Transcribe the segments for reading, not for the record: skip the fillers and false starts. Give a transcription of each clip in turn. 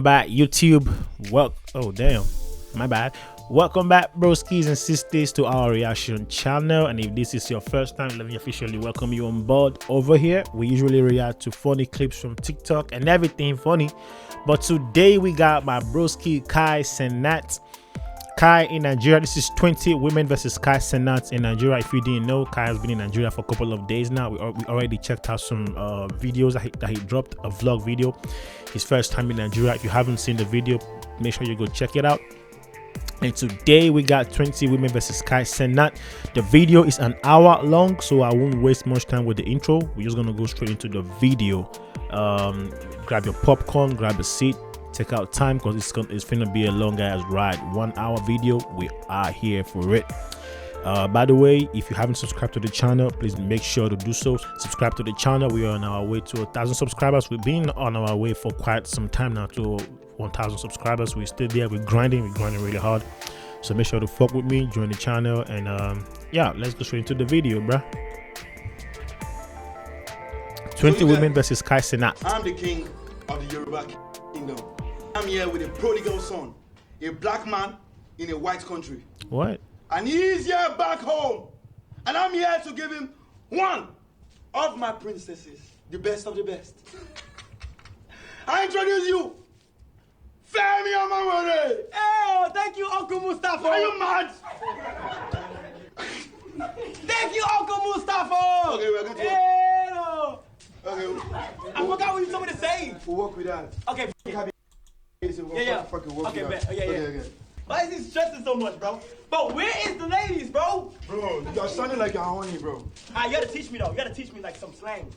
Back YouTube. Oh damn, my bad. Welcome back, broskies and sisters, to our reaction channel. And if this is your first time, let me officially welcome you on board. Over here we usually react to funny clips from TikTok and everything funny, but today we got my broski Kai Cenat. Kai in Nigeria. This is 20 women versus Kai Cenat in Nigeria. If you didn't know, Kai has been in Nigeria for a couple of days now. We already checked out some videos that he dropped, a vlog video, his first time in Nigeria. If you haven't seen the video, make sure you go check it out. And today we got 20 women versus Kai Cenat. The video is an hour long, so I won't waste much time with the intro. We're just gonna go straight into the video. Grab your popcorn, grab a seat, take out time, because it's gonna be a long ass ride. 1 hour video. We are here for it. By the way, if you haven't subscribed to the channel, please make sure to do so. Subscribe to the channel. We are on our way to 1,000 subscribers. We've been on our way for quite some time now to 1,000 subscribers. We're still there. We're grinding really hard. So make sure to fuck with me, join the channel, and yeah, let's go straight into the video, bruh. 20 women versus Kai Cenat. I'm the king of the Yoruba kingdom. I'm here with a prodigal son, a black man in a white country. What? And he's here back home. And I'm here to give him one of my princesses, the best of the best. I introduce you, Femi Amawere. Oh, thank you, Uncle Mustafa. Are you mad? Thank you, Uncle Mustafa. Okay, we're going to Hey, no. Okay. I forgot what you told me to say. We'll work with that. Okay. Yeah. Okay, bet. Yeah. Okay. Why is he stressing so much, bro? Bro, where is the ladies, bro? Bro, you're sounding like you're horny, bro. Ah, you gotta teach me though. You gotta teach me like some slang.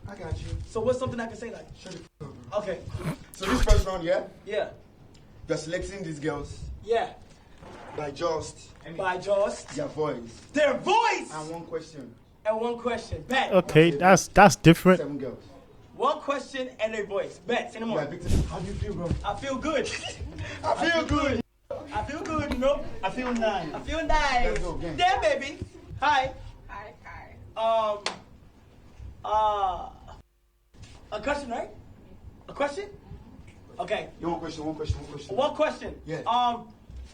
I got you. So what's something I can say like? Shut the f up, bro. Okay. So this first round, yeah? Yeah. You're selecting these girls Yeah. by just By just their voice. their voice. And one question. And one question. Bet. Okay, that's different. 7 girls. One question and their voice. Bet. In the Yeah, morning. Victor, how do you feel, bro? I feel good. I feel good. I feel good, you know. I feel nice. I feel nice. Let's go, gang. Yeah, baby. Hi. Hi. A question, right? A question? Okay. Yeah, one question. One question. Yeah.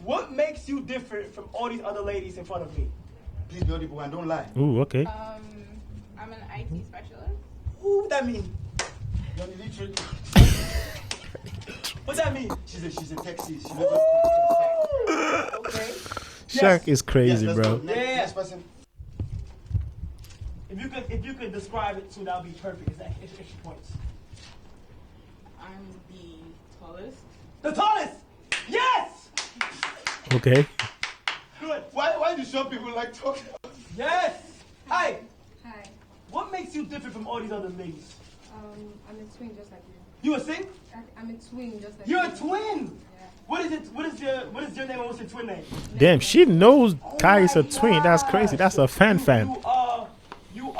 What makes you different from all these other ladies in front of me? Please be audible and don't lie. Ooh, okay. I'm an IT specialist. What that mean? You're illiterate. What that mean? She's a Texas. She knows what Okay. Shark is crazy, let's bro. go. Next person. If you could describe it too, that would be perfect. It's extra points. I'm the tallest. The tallest. Yes. Okay. Good. Why do short people like talking? Yes. Hi. Hi. What makes you different from all these other ladies? I'm a twin just like you. You a sing? I'm a twin just like You're you. a twin. Yeah. What is it? What is your name and what's your twin name? Damn, she knows Kai is a my twin. That's crazy. That's a fan. You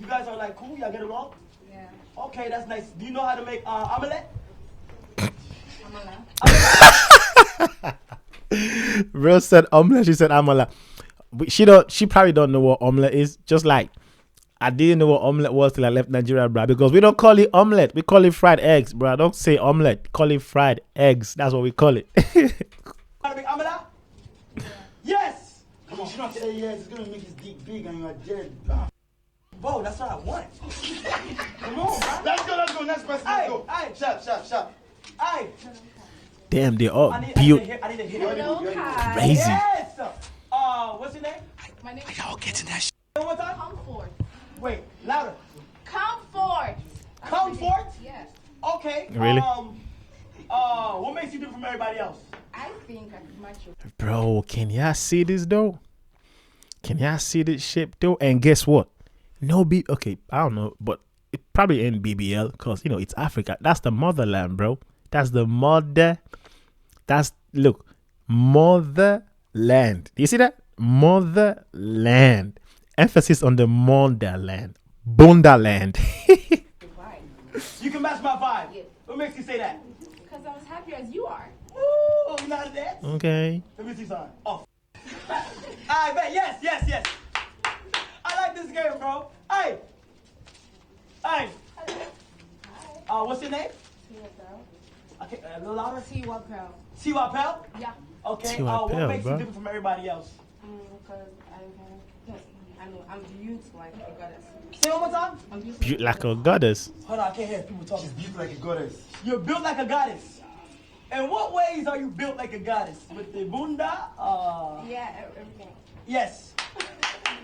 guys are like cool. Y'all get along? Yeah. Okay, that's nice. Do you know how to make omelette? Amala. Bro said omelette. She said amala. She probably don't know what omelette is. Just like I didn't know what omelette was till I left Nigeria, bro. Because we don't call it omelette. We call it fried eggs, bro. Don't say omelette. Call it fried eggs. That's what we call it. How to make omelette? Yes. Come on. You don't say yes. It's gonna make his dick big and you're dead. Bro, that's what I want. Come on, bro. Let's go. Next person. Let's go. Aye. Sharp. Hey. Damn, they all I need built to hit Hello, it. Kai. crazy. Yes. What's your name? My name is Y'all getting that shit. One more time. Comfort. Wait, louder. Comfort. Comfort. Yes. Okay. Really? What makes you different from everybody else? I think I can match you. Bro, can y'all see this though? Can y'all see this shit though? And guess what? Okay, I don't know, but it probably ain't BBL because you know it's Africa. That's the motherland, bro. That's the mother. Look, motherland. Do you see that? Motherland. Emphasis on the motherland. Bundaland. You can match my vibe. Yes. What makes you say that? Because I'm as happy as you are. Ooh, you know how to dance? Okay. Let me see something. Oh. I bet. Yes. I like this game, bro. Hey. What's your name? Okay, a little louder. T-Wapel. T-Wapel? Yeah. Okay, T-Wapel, what makes bro. you different from everybody else? Because I know I'm built like a goddess. Say it one more time. I'm built Built like a goddess. Hold on, I can't hear people talking. She's built like a goddess. You're built like a goddess. In what ways are you built like a goddess? With the bunda? Yeah, everything. Yes.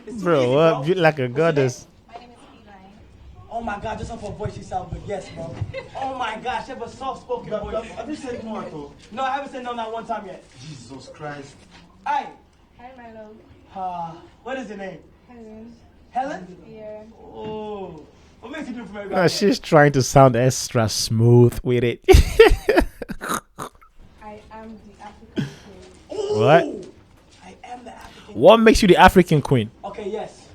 It's too Bro, easy, what? Built like a What's your goddess. My name is Elaine. Oh my God, just off her voice, she sounds good. Yes, bro. Oh my gosh, you have a soft-spoken voice. Have you said more though? No, I haven't said no not one time yet. Jesus Christ. Hey, Hi, my love. what is your name? Helen. Helen? Yeah. Oh, what makes you do from everybody? No, else? she's trying to sound extra smooth with it. I am the African queen. Ooh, What? I am the African. What makes you the African queen? Okay, yes.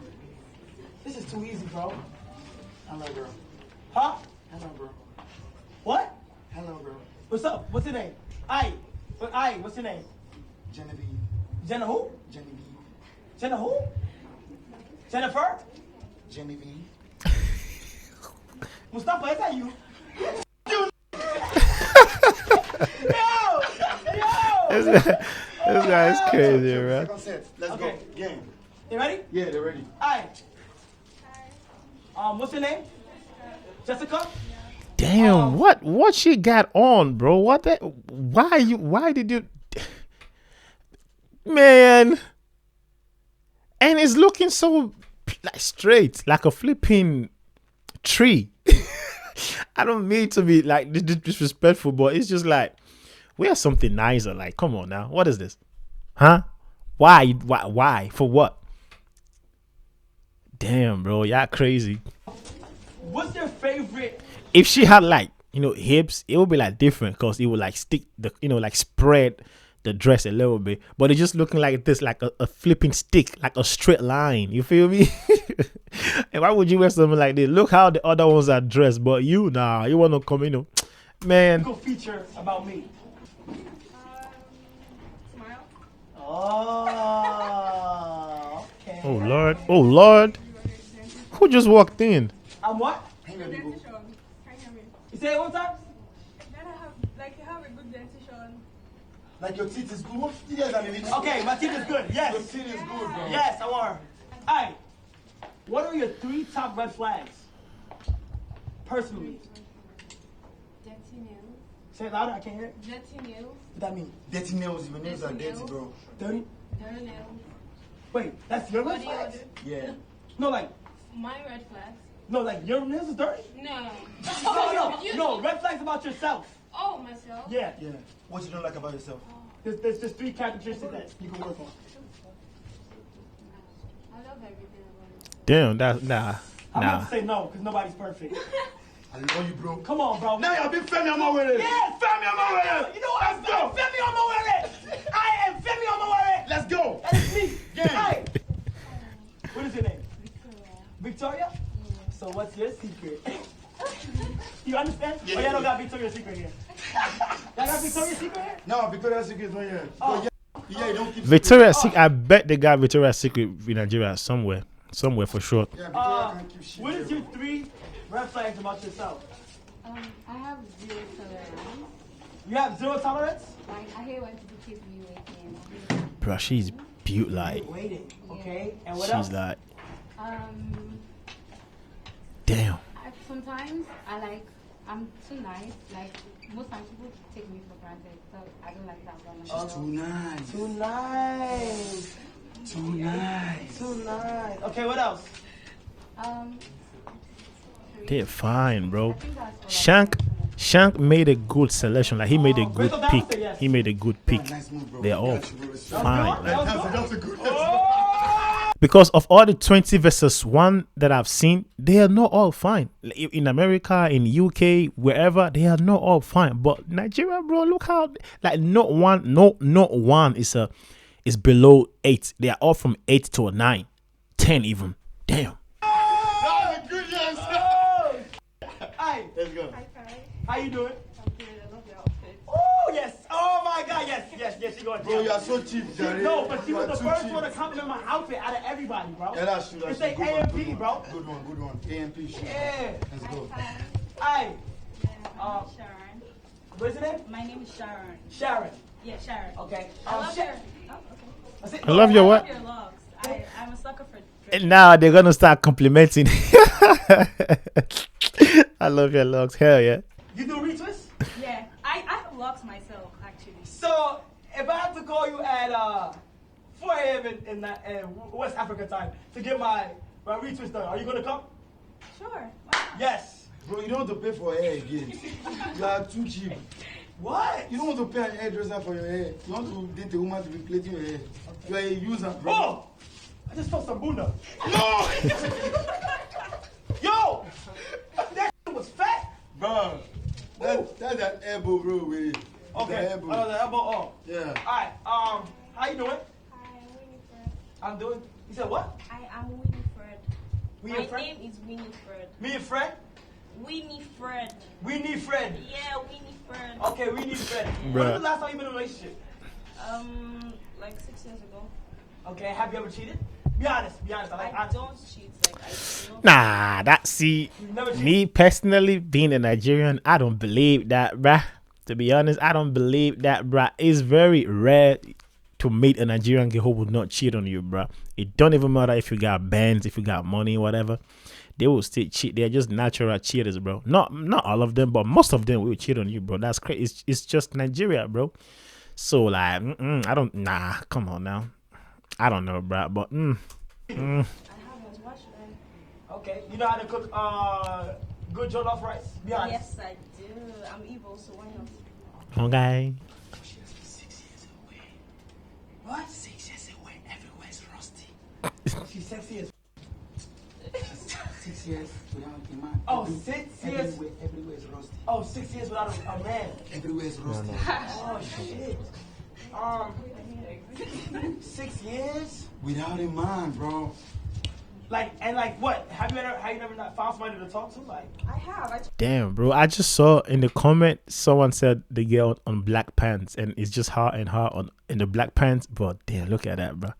This is too easy, bro. Hello, bro. Huh? Hello, bro. What? Hello, bro. What's up? What's your name? What's your name? Genevieve. Jenna who? Genevieve. Jenna who? Jennifer? Genevieve. Mustafa, is that you? This guy's crazy, bro. Second set. Let's Okay. go. Game. You ready? Yeah, they're ready. Hi. What's your name? Jessica? Damn, what she got on, bro? What that? Why did you, man? And it's looking so like straight, like a flipping tree. I don't mean to be like disrespectful, but it's just like we have something nicer. Like, come on now, what is this? Huh? Why? Why? For what? Damn, bro, y'all crazy. What's your favorite? If she had like, hips, it would be like different because it would like stick the, like spread the dress a little bit. But it's just looking like this, like a flipping stick, like a straight line. You feel me? And why would you wear something like this? Look how the other ones are dressed, but you want to come, man. Go feature about me. Smile. Oh, okay. Oh Lord, who just walked in? I'm what? Hang on, people. Dentition. Can you hear me? You say it one time? Then I have, you have a good dentition. Like your teeth is good. What teeth are they? Okay, my teeth is good. Your Yes. teeth is good, bro. Yes, I want her. Hey, what are your 3 top red flags? Personally. Dirty nails. Say it louder, I can't hear it. Dirty nails. What that mean? Dirty nails. Your nails are dirty, bro. Dirty? Dirty nails. Wait, that's your red Body flags? odor. Yeah. No, like My red flags. your nails is dirty? No. No, red flags about yourself. Oh, myself. Yeah. Yeah. What you don't like about yourself? There's just 3 characteristics that you can work on. I love everything about it. Damn, that's nah. I'm about to say no, because nobody's perfect. I love you, bro. Come on, bro. Now you're being Femi Omowere. Yes! Femi Omowere. You know what? Let's go. Femi Omowere! I am Femi Omowere! Let's go. That is me! Yeah. Hey! What is your name? Victoria. Victoria? So what's your secret? You understand? Yeah. Oh, y'all don't got Victoria's Secret here. Y'all got Victoria's Secret here? No, Victoria's Secret is not here. Oh. Yeah, you don't keep Victoria's Secret. I bet they got Victoria's Secret in Nigeria somewhere for sure. Yeah, Victoria can't keep shit. What is there, your 3 red flags about yourself? I have zero tolerance. You have 0 tolerance? Like, I hate when people keep me waiting. Bro, she's built like, Waiting, okay? And what she's else? like, I, damn. sometimes I'm too nice. Like, most times people take me for granted. So I don't like that about myself. She's too nice. Too nice. Too nice. Too nice. Okay, what else? They're fine, bro. I think that's all. Shank made a good selection. Like he made a good Crystal Downs pick. said yes. He made a good pick. Nice move, bro. They're all Got you, bro. It's fine. That Like, was good. That's a good. because of all the 20 versus 1 that I've seen, they are not all fine. Like, in America, in UK, wherever, they are not all fine. But Nigeria, bro, look how like not one is below 8. They are all from 8 to a 9, 10 even. Damn. That was a good yes. Oh! Hey, Let's go. how you doing? I'm good. I love your outfit. Oh, yes. Oh, my God. Yes, you're going Bro, you are so cheap, Jerry. No, but she You was are the too first cheap. one to compliment my outfit out of everybody, bro. Yeah, that's true. That's It's true. like Good one, AMP, good one. bro. Good one, good one. AMP shit. Yeah. Let's go. Hey, I'm Sharon. What's your name? My name is Sharon. Sharon. Yeah, Sharon. Okay. I love your. Oh, okay. I love your I what? love your locks. I'm a sucker for dread. Now they're gonna start complimenting. I love your looks. Hell yeah. You do retwist? Yeah, I have locks myself actually. So, if I have to call you at 4 a.m. in West Africa time to get my retwist done, are you going to come? Sure. Why not? Yes. Bro, you don't want to pay for hair again. You are too cheap. What? You don't want to pay an hairdresser for your hair. You want to date a woman to be plaiting your hair. You are a user, bro. Oh! I just felt some bunda. No! Yo! That was fat. Bro, that's an elbow, bro. Wait. Okay. The elbow. The elbow off. Yeah. Alright, how you doing? Hi, I'm Winifred. I'm doing. You said what? I am Winifred. My Winifred? name is Winifred. Me and Fred? Winifred. We need Fred. Yeah, Winifred. Okay, we need Fred. When Bruh. was the last time you been in a relationship? Like 6 years ago. Okay, have you ever cheated? Be honest, be honest. I don't cheat. Like I don't. Nah, that see You've never cheated? me personally being a Nigerian, I don't believe that, bruh. To be honest, I don't believe that, bruh. It's very rare to meet a Nigerian girl who would not cheat on you, bruh. It don't even matter if you got bands, if you got money, whatever. They will still cheat. They're just natural cheaters, bro. Not all of them, but most of them will cheat on you, bro. That's crazy. It's just Nigeria, bro. So like, I don't. Nah, come on now. I don't know, bro. But I haven't. Why should I? Okay, you know how to cook good jollof rice? Be honest. Yes, I do. I'm evil, so why not? okay. She has been 6 years away. What? 6 years away, everywhere's rusty. She's sexy as 6 years without a man. Oh, 6 years? Everywhere's rusty. Oh, 6 years without a man. Everywhere's rusty. Oh shit. 6 years? Without a man, bro. Like what? Have you never not found somebody to talk to? Like I have. Damn, bro. I just saw in the comment someone said the girl on black pants, and it's just her and her on in the black pants. But damn, look at that, bro.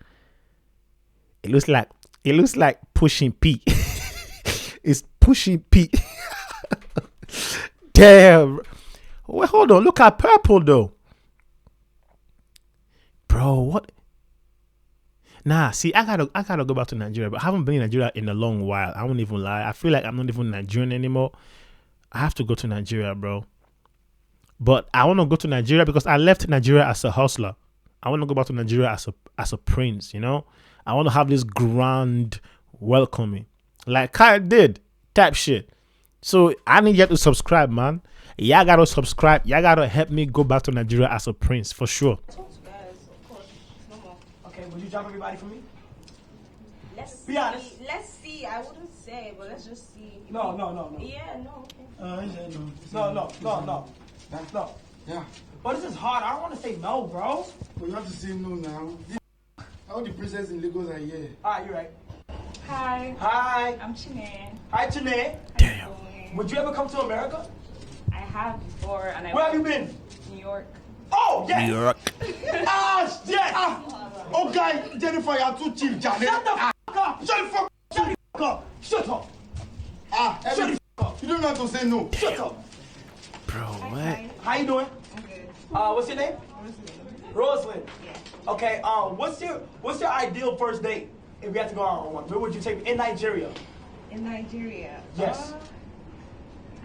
It looks like pushing P. It's pushing P. Damn. Wait, hold on. Look at purple though, bro. What? Nah, see, I gotta go back to Nigeria, but I haven't been in Nigeria in a long while. I won't even lie. I feel like I'm not even Nigerian anymore. I have to go to Nigeria, bro. But I want to go to Nigeria because I left Nigeria as a hustler. I want to go back to Nigeria as a prince, you know? I want to have this grand welcoming. Like Kai did. Type shit. So I need you to subscribe, man. Y'all gotta subscribe. Y'all gotta help me go back to Nigeria as a prince, for sure. Talk to guys, of course. No more. okay, would you drop everybody for me? Let's Be see. honest. Let's see. I wouldn't say, but let's just see. No. Yeah, no. Okay. He said no. No. No. Yeah. But this is hard. I don't want to say no, bro. But you have to say no now. All the princess in Lagos are here. Alright, you're right. Hi. Hi. I'm Chine. Hi, Chine. Damn. Would you ever come to America? I have before, and I Where have you went been? to New York. Oh, yes. New York. Ah, yes. Okay, Jennifer, you are too cheap, Janet. Shut the fuck up. Shut the fuck up. Shut up. Shut the fuck up. You don't know how to say no. Shut up. Bro, what? Hi. How you doing? I'm good. What's your name? Rosalind. Yeah. Okay. What's your ideal first date? If you had to go out on one, where would you take me? In Nigeria. In Nigeria? Yes.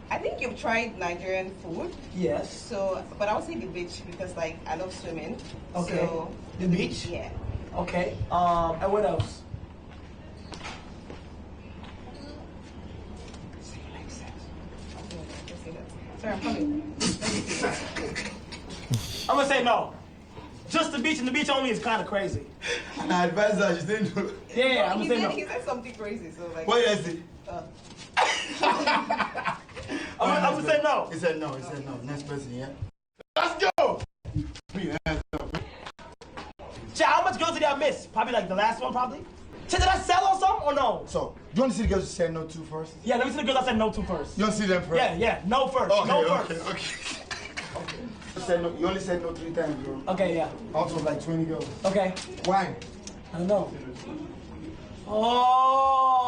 I think you've tried Nigerian food. Yes. So, but I would say the beach because, like, I love swimming. Okay. So, The beach. yeah. Okay. And what else? Sorry, I'm coming. I'm gonna say no. Just the beach and the beach only is kind of crazy. And I advise her, she said no. Yeah, I'm he, gonna say said, no. he said something crazy, so, like. What did I say? I'm gonna say no. He said no. Next person, yeah? Let's go! Put your hands up. Chat, how much girls did I miss? Probably like the last one, probably. Chat, did I sell on some or no? So, you want to see the girls you said no to first? Yeah, let me see the girls I said no to first. You want to see them first? Yeah, no first. Okay, no okay, first. okay. You said no. You only said no 3 times, bro. Okay, yeah. Out of like 20 girls. Okay. Why? I don't know. Oh.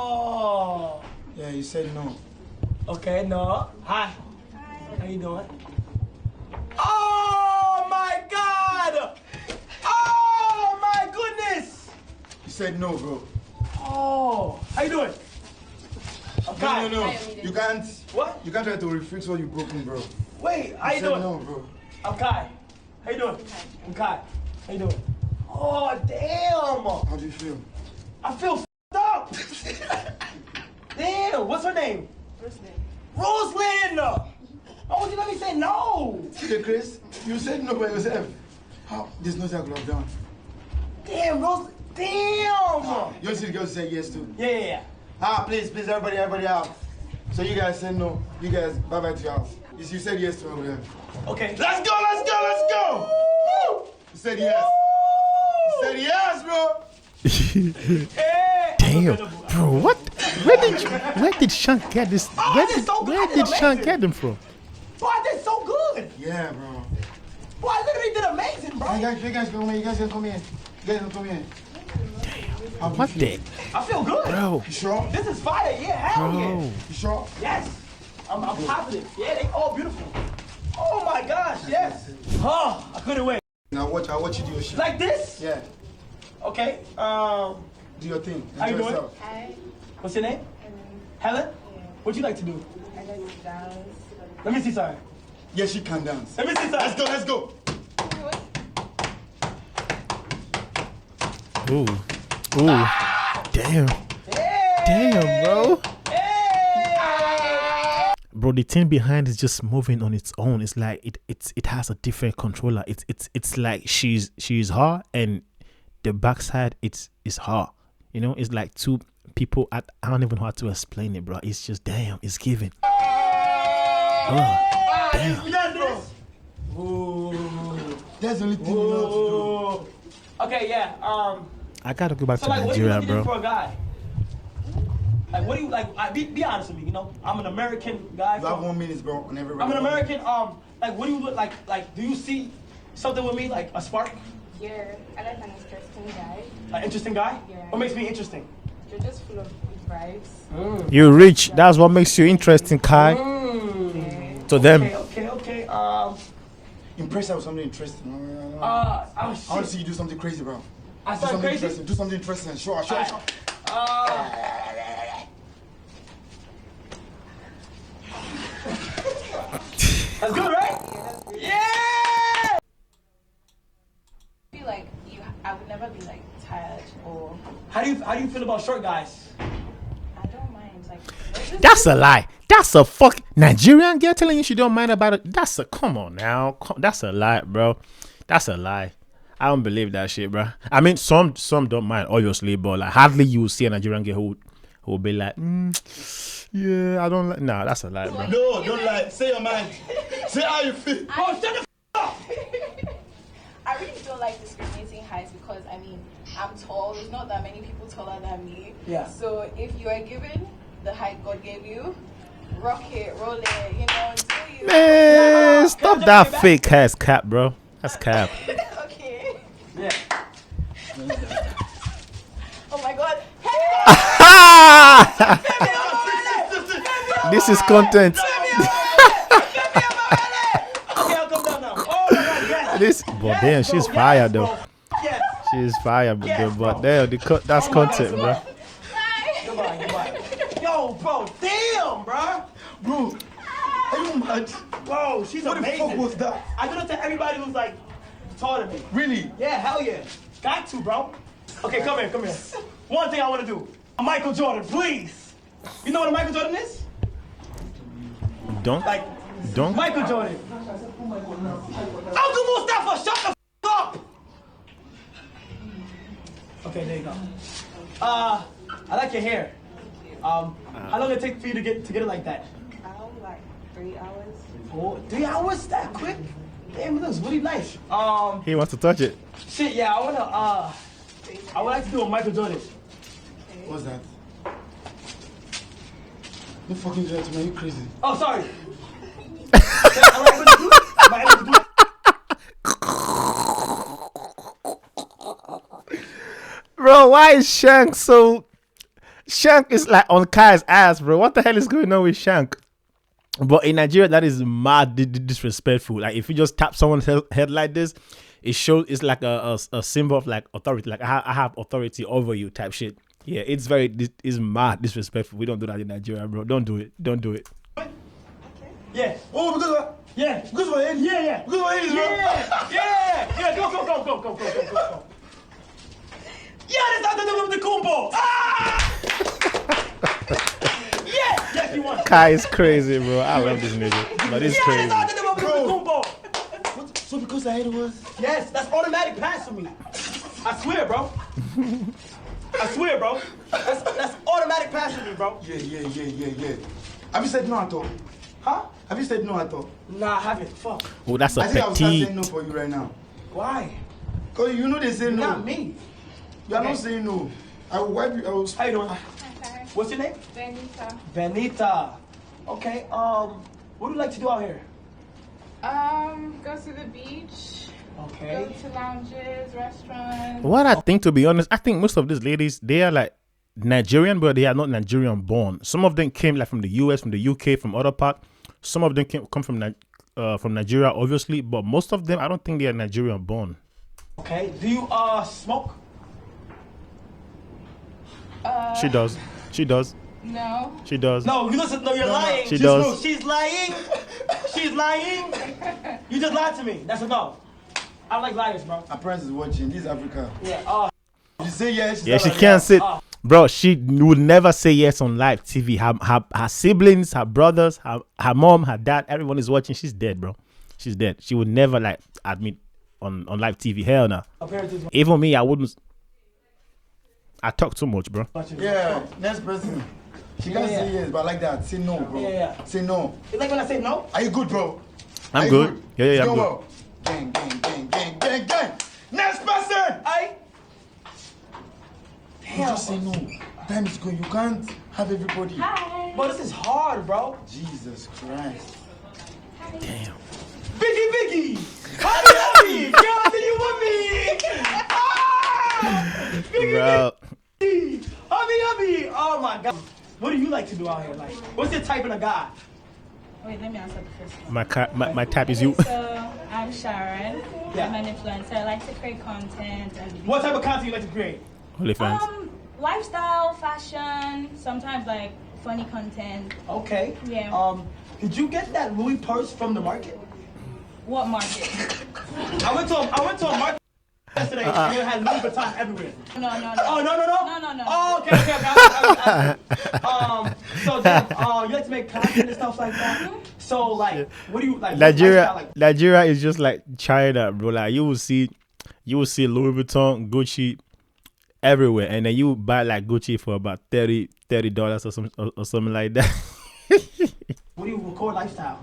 Yeah, you said no. Okay, no. Hi. How you doing? said no, bro. Oh, how you doing? I'm Kai. No. You can't. What? You can't try to refix what you've broken, bro. Wait, how you said doing? no, bro. I'm Kai. How you doing? I'm Kai. How you doing? Oh, damn. How do you feel? I feel f***ed up. Damn, what's her name? Rosalind. Why would you let me say no? Okay, Chris, you said no by yourself. How? There's no that I could have done. Damn, Rose. Damn. You want to see the girl say yes to? Yeah. Please, everybody out. So you guys said no. You guys, bye-bye to your house. You said yes to over there. Okay. Let's go! You said yes. You said yes, bro. Hey. Damn, bro, what? Where did Shank get this? Where did Shank get them from? Boy, I did so good. Yeah, bro. Boy, I literally did amazing, bro. You guys come in. You guys can come in. What the? I feel good. Bro, You sure? This is fire. Yeah, hell bro. yeah. You sure? Yes. I'm positive. Yeah, they all beautiful. Oh my gosh, yes. Oh, I couldn't wait. Now watch you do your shit. Like this? Yeah. Okay. Do your thing. How you Enjoy doing? yourself. Hi. What's your name? Helen? What'd you like to do? I like to dance. Let me see something. Yeah, she can dance. Let me see something. Let's go. Ooh. Damn, bro. Bro, the thing behind is just moving on its own. It's like it has a different controller. It's like she's her and the backside is her. You know, it's like two people. I don't even know how to explain it, bro. It's just damn. It's giving. Oh, damn. You got this? That's the only thing you know to Ooh. Okay, yeah. I gotta go back So to like, what do you Nigeria, looking bro. for a guy? Like, what do you like? Be honest with me. You know, I'm an American guy. You have 1 minute, bro, on every I'm an round. American. Like, what do you look like? Like, do you see something with me, like a spark? Yeah, I like an interesting guy. An interesting guy? Yeah. What makes me interesting? You're just full of good vibes. You're rich. That's what makes you interesting, Kai. To them. Okay. Impress her with something interesting. Oh I want to shit. see you do something crazy, bro. I Do started something crazy. interesting. Do something interesting. Sure. That's good, right? Yeah. I feel like I would never be like tired or How do you feel about short guys? I don't mind. Like That's a lie. That's a fuck Nigerian girl telling you she don't mind about it. That's a come on now. That's a lie, bro. That's a lie. I don't believe that shit, bro. I mean, some don't mind, obviously, but like hardly you see a Nigerian girl who will be like, yeah, I don't like. Nah, that's a lie, bro. No, don't lie. Say your mind. Say how you feel. Oh, shut the f up! I really don't like discriminating heights because I mean I'm tall. There's not that many people taller than me. Yeah. So if you are given the height God gave you, rock it, roll it, you know, do you. Man, stop that fake ass cap, bro. That's cap. Okay. Yeah. Oh my God. This is content. Okay, I'll come down now. Oh my God, yes. This, but damn, she's bro, fire yes, though. bro. Yes. She's fire, but Yes, but bro. damn, that's content, bro. Goodbye. Yo, bro, damn, bro. Bro, are you mad? Bro, she's What the amazing. fuck was that? I do it to everybody who's like taller than me. Really? Yeah, hell yeah. Got to, bro. Okay, come here. One thing I want to do. Michael Jordan, please. You know what a Michael Jordan is? Don't Like, Michael Jordan. Uncle Mustafa, shut the f up. Okay, there you go. I like your hair. How long did it take for you to get it like that? Like 3 hours. Oh, 3 hours? That quick? Damn, it looks really nice. he wants to touch it. Shit, yeah, I would like to do a Michael Jordan. What's that? Don't fucking do that to me. Are you crazy? Oh, sorry. Am I able to do it? Am I able to do it? Bro, why is Shank so? Shank is like on Kai's ass, bro. What the hell is going on with Shank? But in Nigeria, that is mad disrespectful. Like if you just tap someone's head like this, it shows it's like a symbol of like authority, like I have authority over you type shit. Yeah, it's mad disrespectful. We don't do that in Nigeria, bro. Don't do it. Don't do it. Yeah. Oh, because of, Yeah. because of my head. Yeah. Because of my head, bro. Yeah. Go. Yeah, that's out there with the combo. Ah! Yes, you won. Kai is crazy, bro. I love this nigga, but it's Yeah, crazy. that's out there with the combo. What? So because the head was... Yes, that's automatic pass for me. I swear, bro. That's automatic pass for me, bro. Yeah. Have you said no at all? Huh? Have you said no at all? Nah, I haven't. Fuck. Oh, that's a I think I will start petite. saying no for you right now. Why? Because you know they say no. Not me. You are Okay. not saying no. I will wipe you. I will... How you doing? Okay. What's your name? Benita. Benita. Okay. What do you like to do out here? Go to the beach. Go Okay. to lounges, restaurants. What I think, to be honest, I think most of these ladies, they are like Nigerian, but they are not Nigerian born. Some of them came like from the US, from the UK, from other part. Some of them come from Nigeria, obviously, but most of them, I don't think they are Nigerian born. Okay. Do you smoke? She does. No. She does. No, you listen. No, you're lying. She does. She's lying. She's lying. You just lied to me. That's a no. I don't like liars, bro. Her parents is watching. This is Africa. Yeah. You say yes. Yeah, she like, can't sit. Bro, she would never say yes on live TV. Her siblings, her brothers, her mom, her dad, everyone is watching. She's dead, bro. She's dead. She would never like admit on live TV. Hell no. Apparently, Even me, I wouldn't. I talk too much, bro. Yeah, next person. She can't Yeah. say yes, but like that. Say no, bro. Yeah. Say no. You like when I say no? Are you good, bro? I'm Are you good. Yeah, It's I'm going good. well. Gang. Next person. You just say no. Time is going. You can't have everybody. Hi. Bro, this is hard, bro. Jesus Christ. Damn. Biggie. Honey, girl, do you want me? Ah! Bro. Hubby. Oh my God. What do you like to do out here? Like, what's your type of a guy? Wait, let me answer the first one. My type is you. So, I'm Sharon. Yeah. I'm an influencer. I like to create content and What type of content you like to create? OnlyFans. lifestyle, fashion, sometimes like funny content. Okay. Yeah. Did you get that Louis purse from the market? What market? I went to a market yesterday and it had Louis Vuitton everywhere. No. Oh no. No. Oh, okay. So then, you like to make content and stuff like that. So like, what do you like? Nigeria is just like China, bro. Like you will see Louis Vuitton, Gucci everywhere, and then you buy like Gucci for about $30 or something like that. What do you record lifestyle?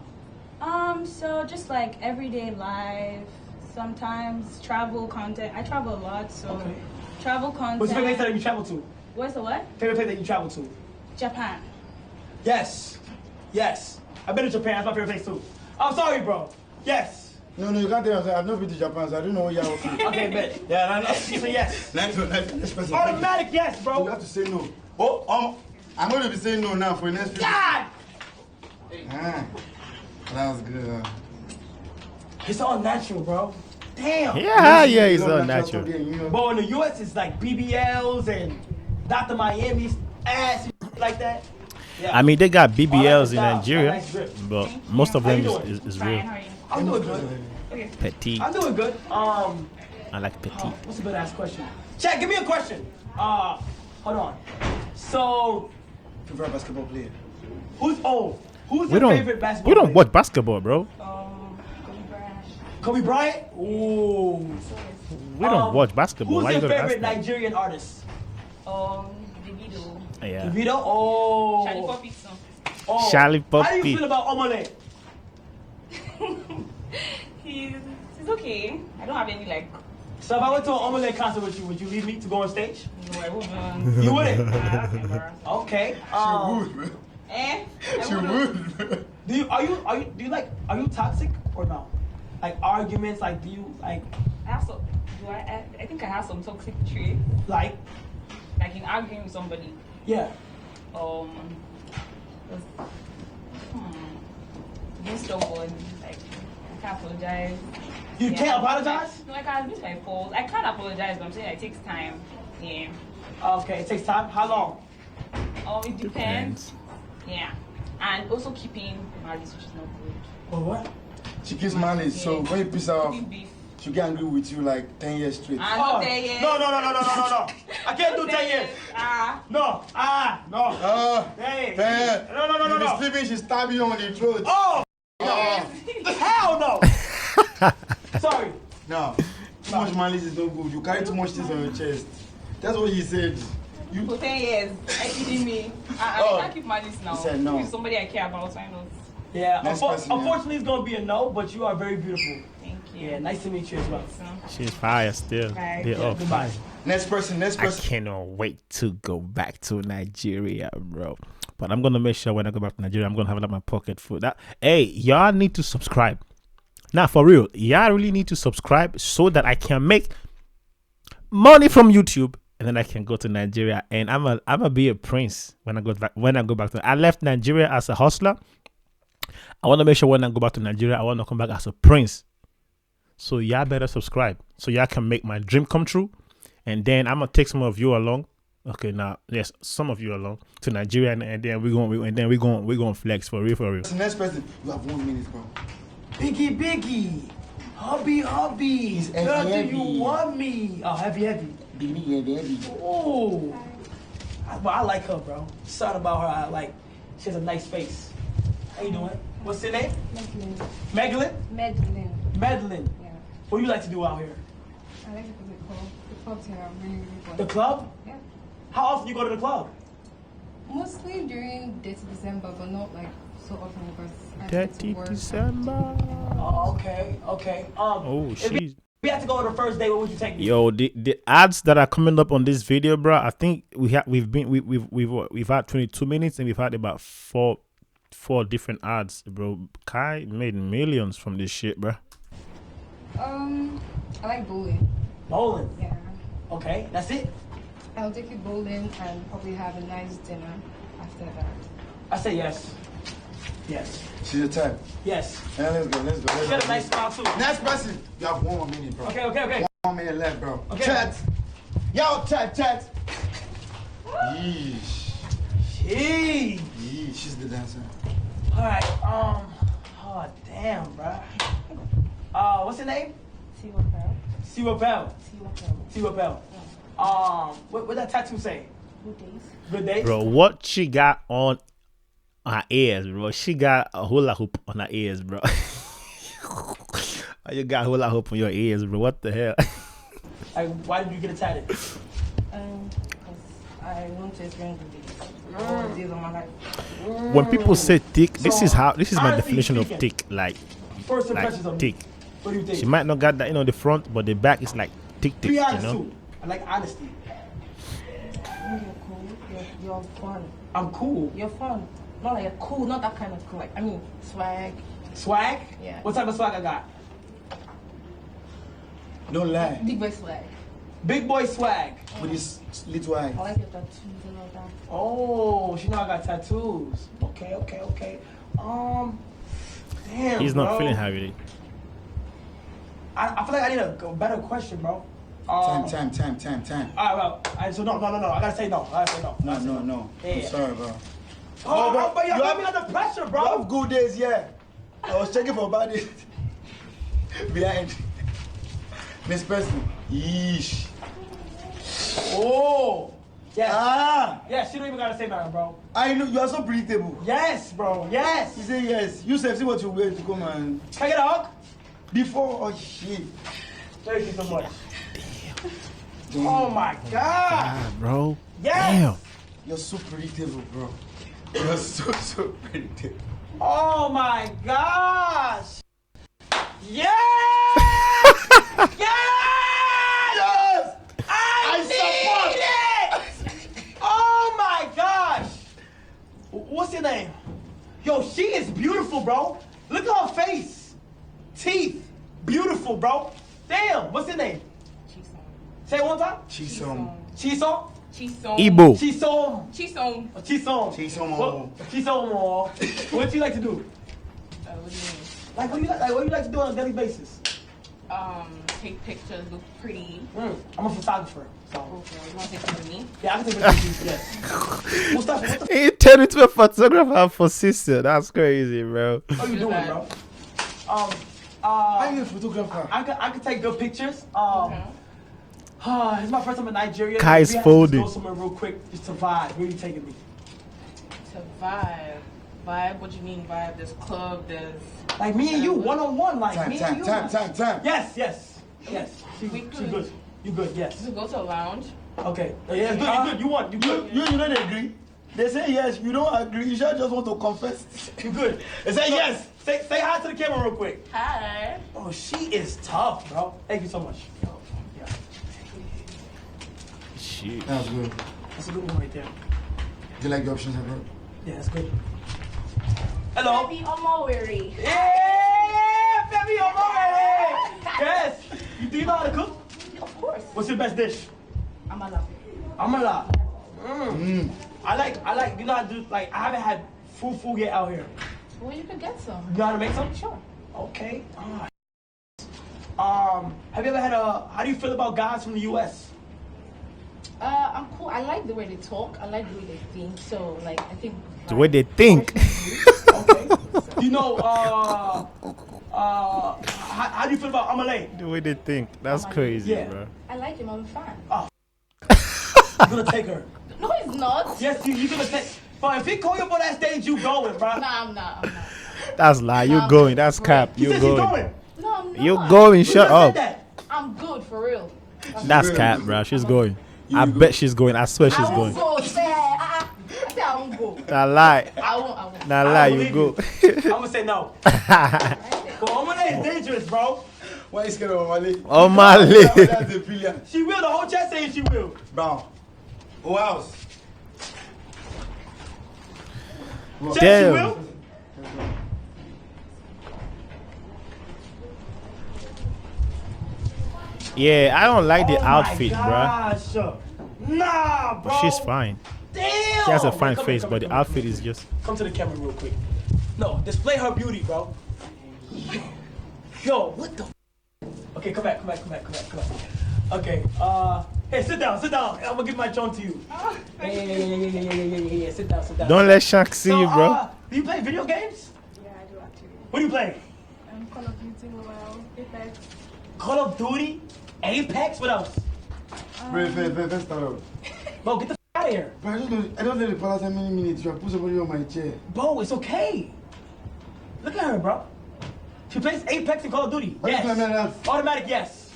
So just like everyday life, sometimes travel content. I travel a lot, so Okay. travel content. What's the favorite place that you travel to? What's the what? Favorite place that you travel to? Japan. Yes. I've been to Japan. That's my favorite place too. I'm sorry, bro. Yes. No, you can't tell me. I've not been to Japan, so I don't know what you're okay. Okay, bet. Yeah, I know. So yes. Next person. Automatic yes, bro. You have to say no. I'm going to be saying no now for the next people. God! That was good. It's all natural, bro. Damn. Yeah, it's You know, all natural. you know. But in the US, it's like BBLs and Dr. Miami's ass and like that. Yeah. I mean, they got BBLs in style. Nigeria, Nice grip. but most of How them you doing? is Fine, real. how are you? I'm doing good. Okay. Petite. I'm doing good. I like petite. What's a good ass question? Chat, give me a question. Hold on. So, Favorite basketball player? who's We your favorite basketball don't player? watch basketball, bro. Kobe Bryant. Kobe Bryant? Ooh. We don't watch basketball. Who's Why you your gonna ask favorite that? Nigerian artist? Davido. Yeah. Vito? Oh. Charlie Poppy song. Oh. Charlie How do Poppy. you feel about Omole? He's okay. I don't have any like. So if I went to an Omole concert with you, would you leave me to go on stage? No, I wouldn't. You wouldn't? That's embarrassing. Okay. She would, man. I She wouldn't. would. Are you toxic or no? Like arguments, like do you like I have some. I think I have some toxic traits. like Like in arguing with somebody. yeah. Being stubborn. Like I can't apologize. You can't apologize? No, I can't admit my fault. I can't apologize, but I'm saying it takes time. Yeah. Okay, it takes time. How long? It depends. Yeah. And also keeping malice, which is not good. Oh, what? She keeps malice, so when you piss her off, Keeping beef. she'll get angry with you like 10 years straight. Not 10 years. No. I can't do 10 years. No. No. Hey. No. You'll be sleeping, she stab you on the throat. Oh! Hell no! Sorry. No. Too much malice is not good. You carry too much things on your chest. That's what he said. You For 10 years. Are you kidding me? I can't keep malice now. He said no. With somebody I care about, why not? Yeah, Next person, unfortunately it's gonna be a no, but you are very beautiful. Thank you. Yeah, nice to meet you as well. She's fire still. Right. They're all Goodbye. fire. Next person. I cannot wait to go back to Nigeria, bro. But I'm gonna make sure when I go back to Nigeria, I'm gonna have it in my pocket for that. Hey, y'all need to subscribe. Now, for real, y'all really need to subscribe so that I can make money from YouTube, and then I can go to Nigeria, and I'm a be a prince when I go back. I left Nigeria as a hustler. I want to make sure when I go back to Nigeria, I want to come back as a prince. So y'all better subscribe so y'all can make my dream come true. And then I'm gonna take some of you along. Okay, now yes, some of you along to Nigeria, and then we're gonna flex for real. Next person. You have 1 minute, bro. Biggie. Hubby. Girl, do heavy. you want me? Oh, heavy. Baby. Oh. I like her, bro. Something about her I like. She has a nice face. How you doing? What's your name? Medlin. Madeline. Yeah. What do you like to do out here? I like to go to the club. The clubs here are really fun. The club? Yeah. How often you go to the club? Mostly during 30 December, but not like so often because I have to 30 work. December. Oh, okay. Oh, if she's. we had to go on the first day, what would you take me? Yo, the ads that are coming up on this video, bro. I think we've had 22 minutes, and we've had about four different ads, bro. Kai made millions from this shit, bro. I like bowling. Bowling. Yeah. Okay, that's it? I'll take you bowling and probably have a nice dinner after that. I say yes. Yes. She's a type. Yes. Yeah, let's go. She got a nice smile too. Next person. You have 1 more minute, bro. Okay. 1 minute left, bro. Okay. Chat. Yo, chat. Yeesh. Jeez. She's the dancer. Alright, oh damn, bro. What's your name? Siwa Bell. Siwa Bell. What that tattoo say? Good days. Good day? Bro, what she got on her ears, bro? She got a hula hoop on her ears, bro. Why you got hula hoop on your ears, bro? What the hell? Like, why did you get it tatted? Because I want to experience good days. All the days of my life. When people say thick, this is my honestly definition of speaking, thick, like First impressions of me. thick. What do you think? She might not got that, the front, but the back is like thick, Be you honest know. too. I like honesty. You're cool. You're fun. I'm cool. You're fun. Not like you're cool, not that kind of cool. Like, I mean, swag. Swag? Yeah. What type of swag I got? Don't lie. Big boy swag. Big boy swag. With his little eye. I like your tattoos and all that. Oh, she know I got tattoos. Okay. Damn. He's not bro. feeling happy. I feel like I need a better question, bro. Time. Alright, well, so no. I gotta say no. No. Yeah. I'm sorry, bro. But you got me under pressure, You bro. have good days, yeah. I was checking for bad days. Behind. Next person. Yeesh. Oh. Yes. Ah. Yes, you don't even gotta say nothing, bro. I know you are so predictable. Yes, bro. You Yes. say yes. You say see what you wear to come and Can I get a hug? before oh shit. Thank you so much. Oh my God. Ah, bro. Yes. Damn. You're so predictable, bro. You're so predictable. Oh my gosh. Yes. Yes. I support it. Oh my gosh. What's your name? Yo, she is beautiful, bro. Look at her face. Teeth. Beautiful, bro. Damn. What's your name? Say it one time. Chisom. Chisom? Igbo. Chisom. Chisom. Chisom. Chisom. Chisom. What do you like to do? What do you mean? Like what do you like to do on a daily basis? take pictures, look pretty. I'm a photographer, so. Okay, you want to take pictures of me? Yeah, I can take pictures. Yes. What the He turned into a photographer for sister. That's crazy, bro. fuck are you doing, bro? I'm a photographer. I can take good pictures. It's my first time in Nigeria. Kai's We have to just folding. go somewhere real quick just to vibe. Where you taking me? To vibe. Vibe? What do you mean vibe? There's club, there's... Like me and you, one-on-one, like Time, me and you. time. Yes. She We could. good. You good, yes. To go to a lounge. Okay. Yeah, good. You won. You good. You don't agree? They say yes, you don't agree. You should just want to confess. You good. They say yes. Say hi to the camera real quick. Hi. Oh, she is tough, bro. Thank you so much. Yeah. Shit. That's good. That's a good one right there. You like the options I brought? Yeah, that's good. Hello. Baby, I'm all weary. Yeah, baby, I'm already. Yes. Do you know how to cook? Of course. What's your best dish? I'm a love. Amala. I like. You know how to do, like, I haven't had food yet out here. Well, you could get some. You know how to make some? Sure. Okay. Have you ever had how do you feel about guys from the U.S.? I'm cool. I like the way they talk. I like the way they think. So, like, I think... The way they think. Okay. You know, how do you feel about Amalay? The way they think. That's crazy, Yeah. bro. I like him. I'm a fan. You're gonna take her. No, he's not. Yes, you're gonna take. But if he call you up on that stage, you going, bro. Nah, I'm not. That's lie. You going. That's cap. He You says he's going. going. No, I'm not. You going. Who Shut just up. said that? I'm good, for real. That's cap, bro. She's going. I bet she's going. I swear she's I won't going. go. Say, I say I won't go. Nah lie. I won't. Nah I lie. don't You believe go. I'm gonna say no. But Amalay is dangerous, bro. Why you scared of Omale? Oh my leg. That's the brilliant. She will. The whole chat saying she will. Bro. Who else? Chat, she Damn. will. Yeah, I don't like the Oh outfit, my bro. gosh. Nah, bro. She's fine. Damn. She has a Wait, fine come face, here, but the come here. outfit is just. Come to the camera real quick. No, display her beauty, bro. Yo, what the? Okay, come back. Okay, hey, sit down. I'm gonna give my tone to you. Yeah. Sit down. Don't let Shank see you, bro. Do you play video games? Yeah, I do actually. What do you play? Call of Duty Mobile, Apex. Call of Duty, Apex. What else? Let's start out. Bro, get the out of here. But I don't know the palace how many minutes. You have put somebody on my chair. Bro, it's okay. Look at her, bro. She plays Apex and Call of Duty. Why you Yes. play that? Automatic, yes.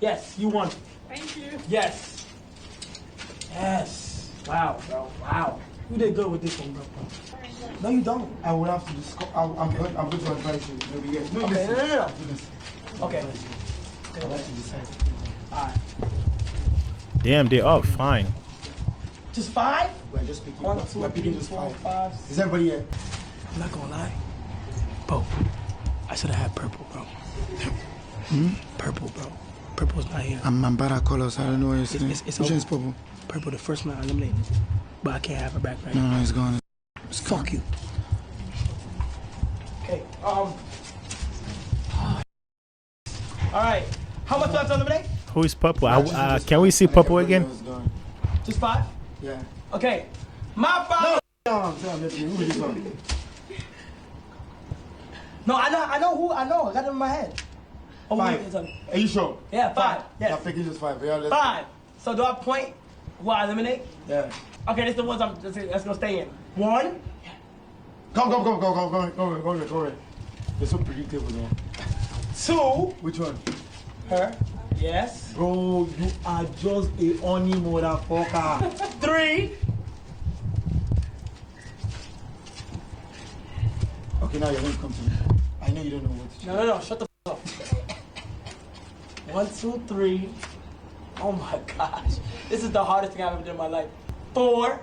Yes, you won. Thank you. Yes. Wow, bro. Wow. You did good with this one, bro. No, you don't. I would have to discuss. I'm going to advise you. Maybe yes. No, Okay, listen. no. Do this. Okay. I would have to decide. All right. Damn, they are fine. Just 5? We're just picking. 1, We're 2, 3, picking just 4, 5. 5. Is everybody here? I'm not gonna lie. Bro, I should have had purple, bro. Purple, bro. Purple's not here. I'm better colors. I don't know what you're saying. It's Which over. one's purple? Purple, the first one I eliminated. But I can't have her back right No, now. it's gone. Fuck you. Okay, all right. How much do I have to eliminate? Who is purple? Can we see purple again? It's gone. Just 5? Yeah. Okay. My 5. No, who is this one? No, I know. I got it in my head. Oh, wait, 5. it's on. Are you sure? Yeah, 5. Yeah, Yes. picking just 5. Yeah, let's 5. So do I point who I eliminate? Yeah. Okay, this is the ones that's gonna stay in. 1. Go. They're so predictable now. 2. Which one? Her. Yes. Bro, you are just a honey motherfucker. 3. Okay, now you're going to come to me. I know you don't know what to do. No. Shut the f up. 1, 2, 3. Oh my gosh. This is the hardest thing I've ever done in my life. 4.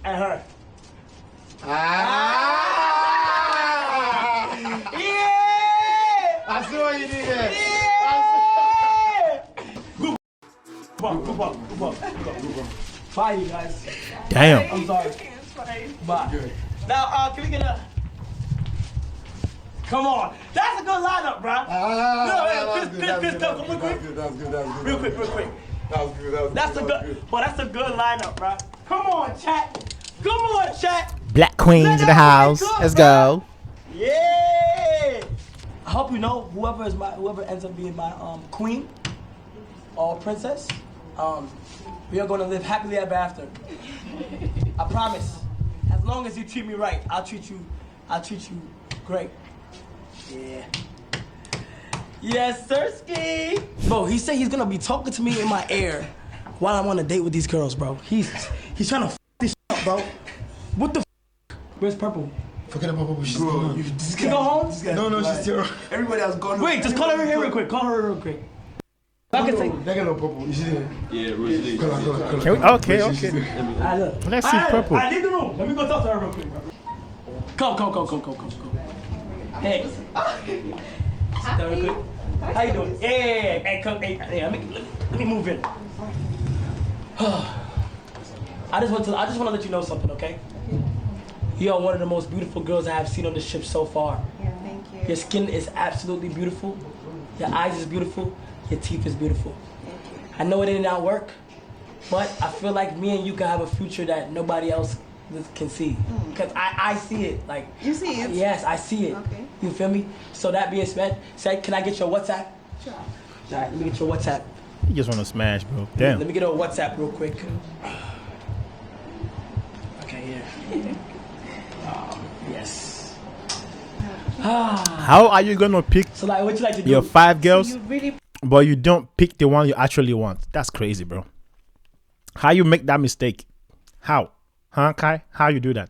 And her. Yeah! I see what you did there. Group up. Bye, you guys. Damn. I'm sorry. Bye. Good. Now, can we get a... Come on. That's a good lineup, bro. Chris, come real quick. That was good. Real quick. That was good. That's a good, but that's a good lineup, bro. Come on, chat. Black Queens in the house. Let's go. Yeah. I hope you know whoever ends up being my queen or princess, we are gonna live happily ever after. I promise. As long as you treat me right, I'll treat you great. Yeah. Yes, sirski. Bro, he said he's gonna be talking to me in my ear while I'm on a date with these girls, bro. He's trying to f this up, bro. What the f? Where's Purple? Forget about what she's going. You can go home? No, she's still. Everybody else gone. Wait, just call her here real quick. I can say. They got no purple. You see that? Yeah, Rosalie. Can we, okay. Look. Let's see Purple. I leave the room. Let me go talk to her real quick, bro. Come. Hey. Sit down real quick. How you doing? Hey, come. Hey, let me move in. I just want to let you know something, okay? You are one of the most beautiful girls I have seen on this ship so far. Yeah, thank you. Your skin is absolutely beautiful. Your eyes is beautiful. Your teeth is beautiful. Thank you. I know it didn't not work, but I feel like me and you can have a future that nobody else can see. Because I see it. Like, You see it? yes, I see it. Okay. You feel me? So that being said, can I get your WhatsApp? Sure. All right, let me get your WhatsApp. You just want to smash, bro. Let Damn. me get a WhatsApp real quick. Okay, here. Yes. How are you gonna pick So like, what you like to do? your 5 girls, You really but you don't pick the one you actually want? That's crazy, bro. How you make that mistake? How? Huh, Kai? How you do that?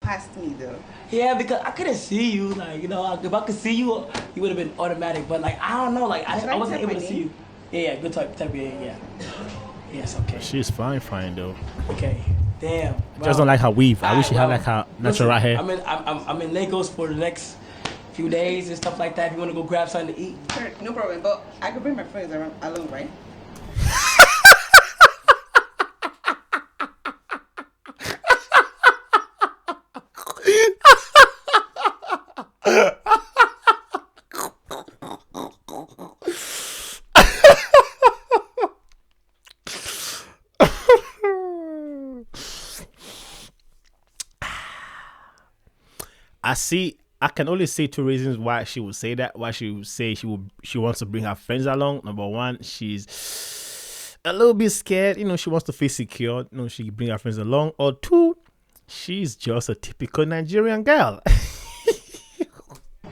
passed me though. Yeah, because I couldn't see you. Like, you know, if I could see you, you would have been automatic. But like, I don't know. Like, I wasn't able to see you. Yeah, good type. Yeah. Yes, okay. She's fine though. Okay. Damn. Bro. Just don't like her weave. I wish she had well, like her natural right hair. I'm in Lagos for the next few days and stuff like that. If you want to go grab something to eat. Sure, no problem. But I could bring my friends along, right? I can only say 2 reasons why she would say that. Why she would say she wants to bring her friends along. Number 1, she's a little bit scared. You know, she wants to feel secure. You know, she bring her friends along. Or 2, she's just a typical Nigerian girl.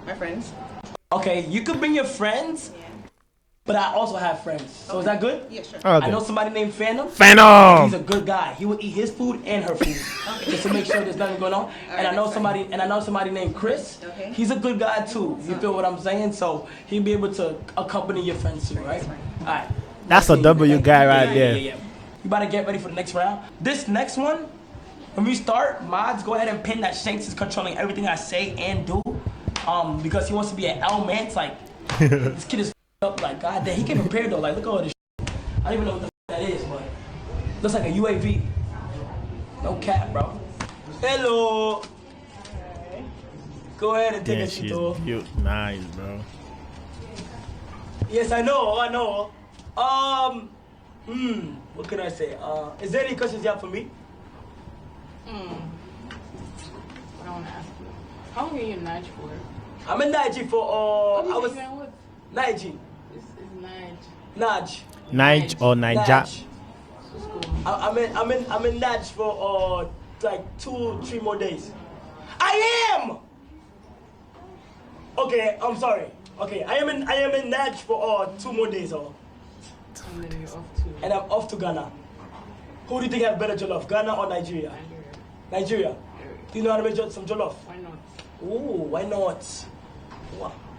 My friends. Okay, you could bring your friends, Yeah. but I also have friends. So is that good? Yeah, sure. Okay. I know somebody named Phantom. Phantom. He's a good guy. He will eat his food and her food, just to make sure there's nothing going on. And I know somebody named Chris. Okay. He's a good guy too. You feel what I'm saying? So he'll be able to accompany your friends too, right? All right. That's a W guy right there. Yeah. You better get ready for the next round. This next one, when we start, mods, go ahead and pin that Shanks is controlling everything I say and do. Because he wants to be an L man. It's like this kid is up. Like, God damn, he came prepared though. Like, look at all this. I don't even know what the that is, but looks like a UAV. No cap, bro. Hello. Go ahead and take Yeah, a shit she's off. cute. Nice, bro. Yes, I know. What can I say? Is there any questions you have for me? I want to ask you. How long are you in Nige for? I'm in Nige for I was Nige. This is Nige. Naj. Nige or Niger. Naj. I'm in Naj for like 2-3 more days. I am. Okay, I'm sorry. Okay, I am in Naj for 2 more days, And then you're off to and I'm off to Ghana. Who do you think have better jollof, Ghana or Nigeria? Nigeria. Do you know how to make some jollof? Why not? Oh, why not?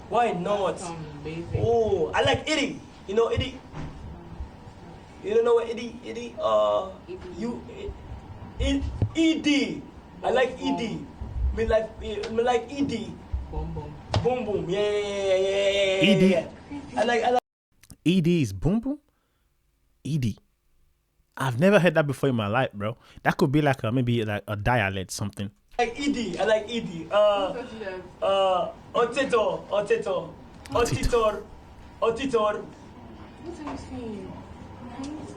Why not? Basic. Oh, I like Idi. You know Idi? You don't know what Idi? Ed. I like Ed. Me like Ed. Boom, boom. Boom boom. Yeah. Ed. I like. ED is boom boom? ED. I've never heard that before in my life, bro. That could be like maybe like a dialect something. like Edie. I like Edie. Otito. Otitor. Otitor. Otitor. What are you saying?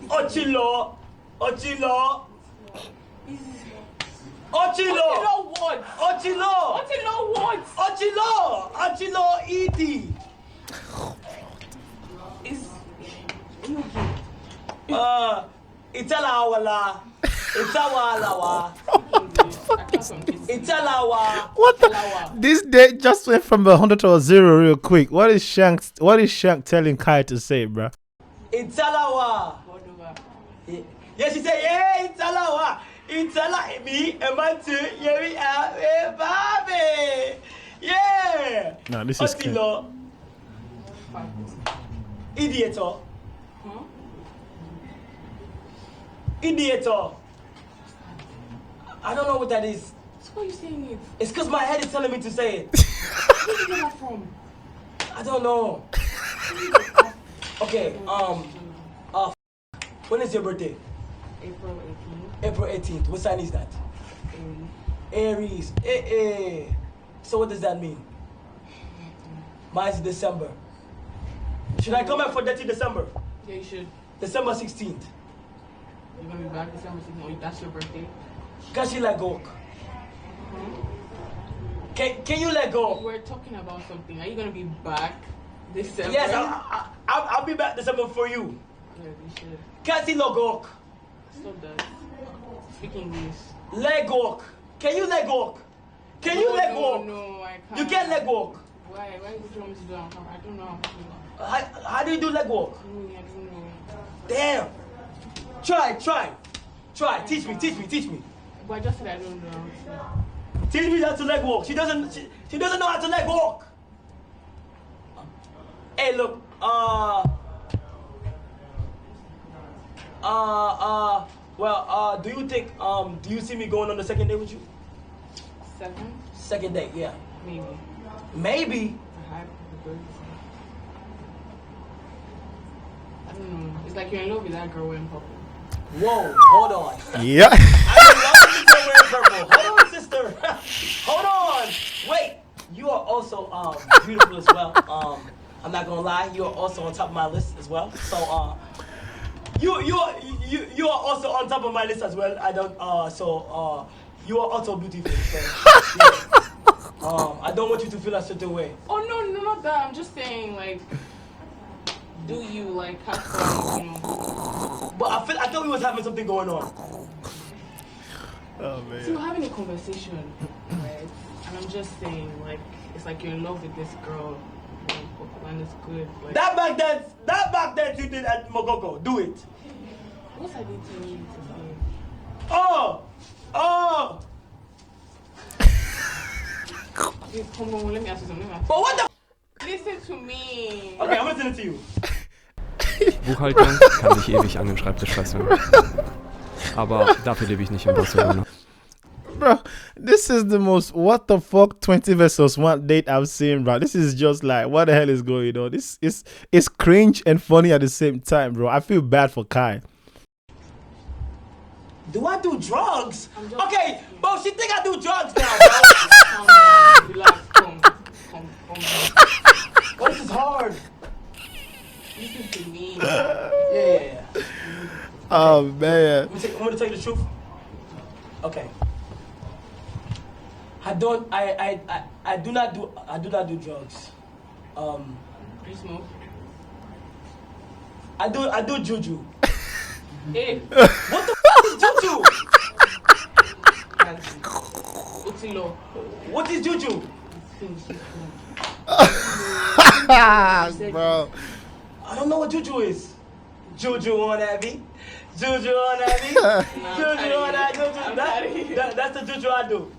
Ochilo. Ochilo. Ochilo. Otilo what? Ochilo. Otilo what? Ochilo. Ochilo Edie. Is Italawala. Itawalawa. Italawa. What the? This day just went from 100 to 0 real quick. What is Shank telling Kai to say, bruh? Italawa. Yes, she said, yeah, Italawa. Itala me, Ematu, Yeri, Baby. Yeah. No, this is Otilo. Idioto. Idioto. I don't know what that is. so why are you saying it? It's because my head is telling me to say it. Where did you get that from? I don't know. Okay, when is your birthday? April 18th. April 18th. What sign is that? Aries. So what does that mean? Mine's December. Should I come back for that in December? Yeah, you should. December 16th. You're gonna be back December 16th. That's your birthday. Can she let go? Can you let go? We're talking about something. Are you gonna be back December? Yes, I'll be back December for you. Yeah, you should. Can she let go? Stop that. Speak English. Let go. Can you let go? Can you let go? No, I can't. You can't let go. Why? Why would you want me to do that? I don't know how to do How do you do leg walk? that. I don't know. Damn. Try. Teach me. But I just said I don't know how to. Teach me how to leg walk. She doesn't know how to leg walk. Hey, look. Do you think do you see me going on the second date with you? 7? Second date, yeah. Maybe. Maybe. I don't know. It's like you're in love with that girl wearing purple. Whoa, hold on. Yeah. I love the girl wearing purple. Hold on, sister. Hold on. Wait. You are also beautiful as well. I'm not gonna lie, you are also on top of my list as well. So you are also on top of my list as well. I don't you are also beautiful. So, yeah. I don't want you to feel a certain way. Oh no, not that. I'm just saying, like, do you like have fun? You know? But I thought we was having something going on. Oh man. So we're having a conversation, right? And I'm just saying, like, it's like you're in love with this girl, and it's good. Like, That back then you did at Mogoko. Do it. what I did to you to say? Oh. Please, come on, let me ask you something. But what the? Listen to me. Okay, I'm listening to you. Buchhaltung kann sich ewig an den Schreibtisch fesseln. Aber dafür lebe ich nicht in Barcelona. Bro, this is the most what the fuck 20 versus 1 date I've seen, bro. This is just like, what the hell is going on? This is it's cringe and funny at the same time, bro. I feel bad for Kai. Do I do drugs? just- Okay, bro, she think I do drugs now, Calm down, relax, come. bro. This is hard. Listen to me. Yeah. Oh man. I'm gonna tell you the truth. Okay. I do not do drugs. You smoke? I do juju. Hey, What the f is juju? Otilo. What is juju? Bro. I don't know what juju is. Juju on that beat. Juju on that beat. Juju on that juju. That's the juju I do.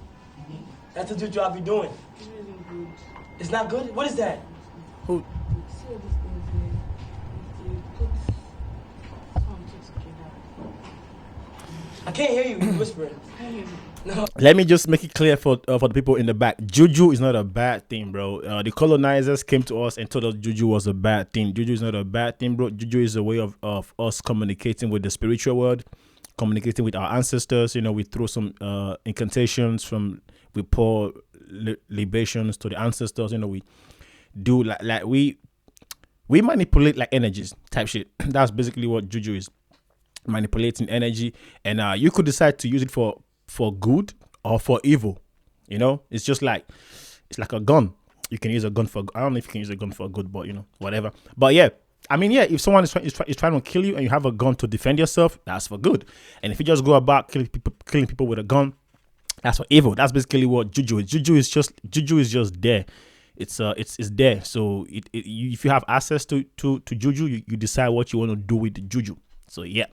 That's the juju I be doing. It isn't good. It's not good? What is that? See all these things here. You put some together. I can't hear you. You're whispering. No. Let me just make it clear for the people in the back. Juju is not a bad thing, bro. The colonizers came to us and told us juju was a bad thing. Juju is not a bad thing, bro. Juju is a way of us communicating with the spiritual world. communicating with our ancestors. We throw some incantations we pour libations to the ancestors. We do like we manipulate like energies type shit. That's basically what juju is, manipulating energy. And you could decide to use it for good or for evil. It's just like, it's like a gun. You can use a gun for, I don't know if you can use a gun for good, but whatever. But yeah, I mean, yeah, if someone is trying to kill you and you have a gun to defend yourself, that's for good. And if you just go about killing people with a gun, that's for evil. That's basically what juju is. Juju is just there. It's there. So if you have access to juju, you decide what you want to do with the juju. So yeah,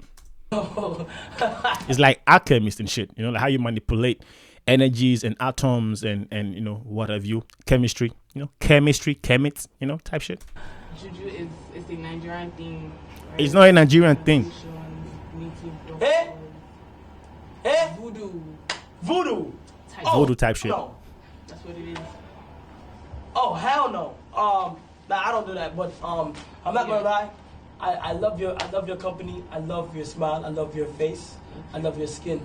it's like alchemist and shit. Like how you manipulate energies and atoms and what have you, chemistry. Chemits, type shit. Juju is a Nigerian thing. Right? It's not a Nigerian thing. Hey? Voodoo. Voodoo. Voodoo type shit. No. That's what it is. Oh hell no. Nah, I don't do that. But I'm not gonna lie. I love your company. I love your smile. I love your face. I love your skin.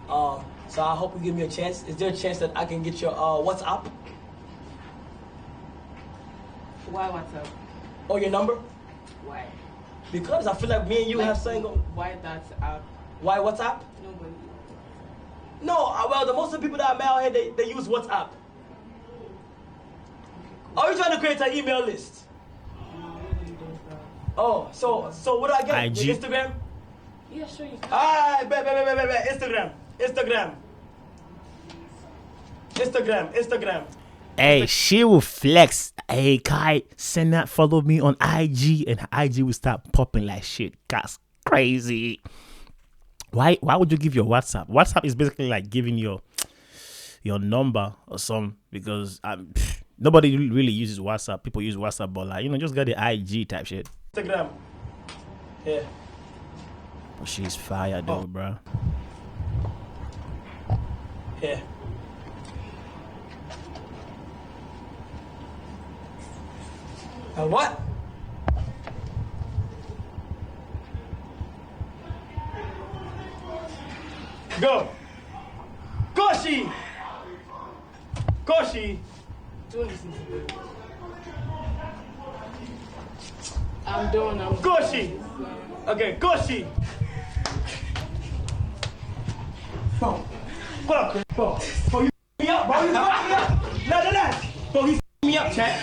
So I hope you give me a chance. Is there a chance that I can get your WhatsApp? Why WhatsApp? Or your number? Why? Because I feel like me and you have something going. Why that's app? Why WhatsApp? Nobody. No, well, the most of the people that are out here, they use WhatsApp. Are you trying to create an email list? Nobody does that. Oh, so what do I get? IG? Your Instagram? Yeah, sure you can. Ah, bet. Instagram. Hey, she will flex. Hey, Kai, cenat follow me on IG, and IG will start popping like shit. That's crazy. Why would you give your WhatsApp? WhatsApp is basically like giving your number or something, because nobody really uses WhatsApp. People use WhatsApp, but like, just got the IG type shit. Instagram. Yeah. But she's fire though, bro. Yeah. And what? Go. Koshi. Don't listen to me. I'm done. Koshi. Okay, Koshi. Bro, what up, Chris? Bro, you me up, bro. You fucked me up. No. Bro, he me up, chat.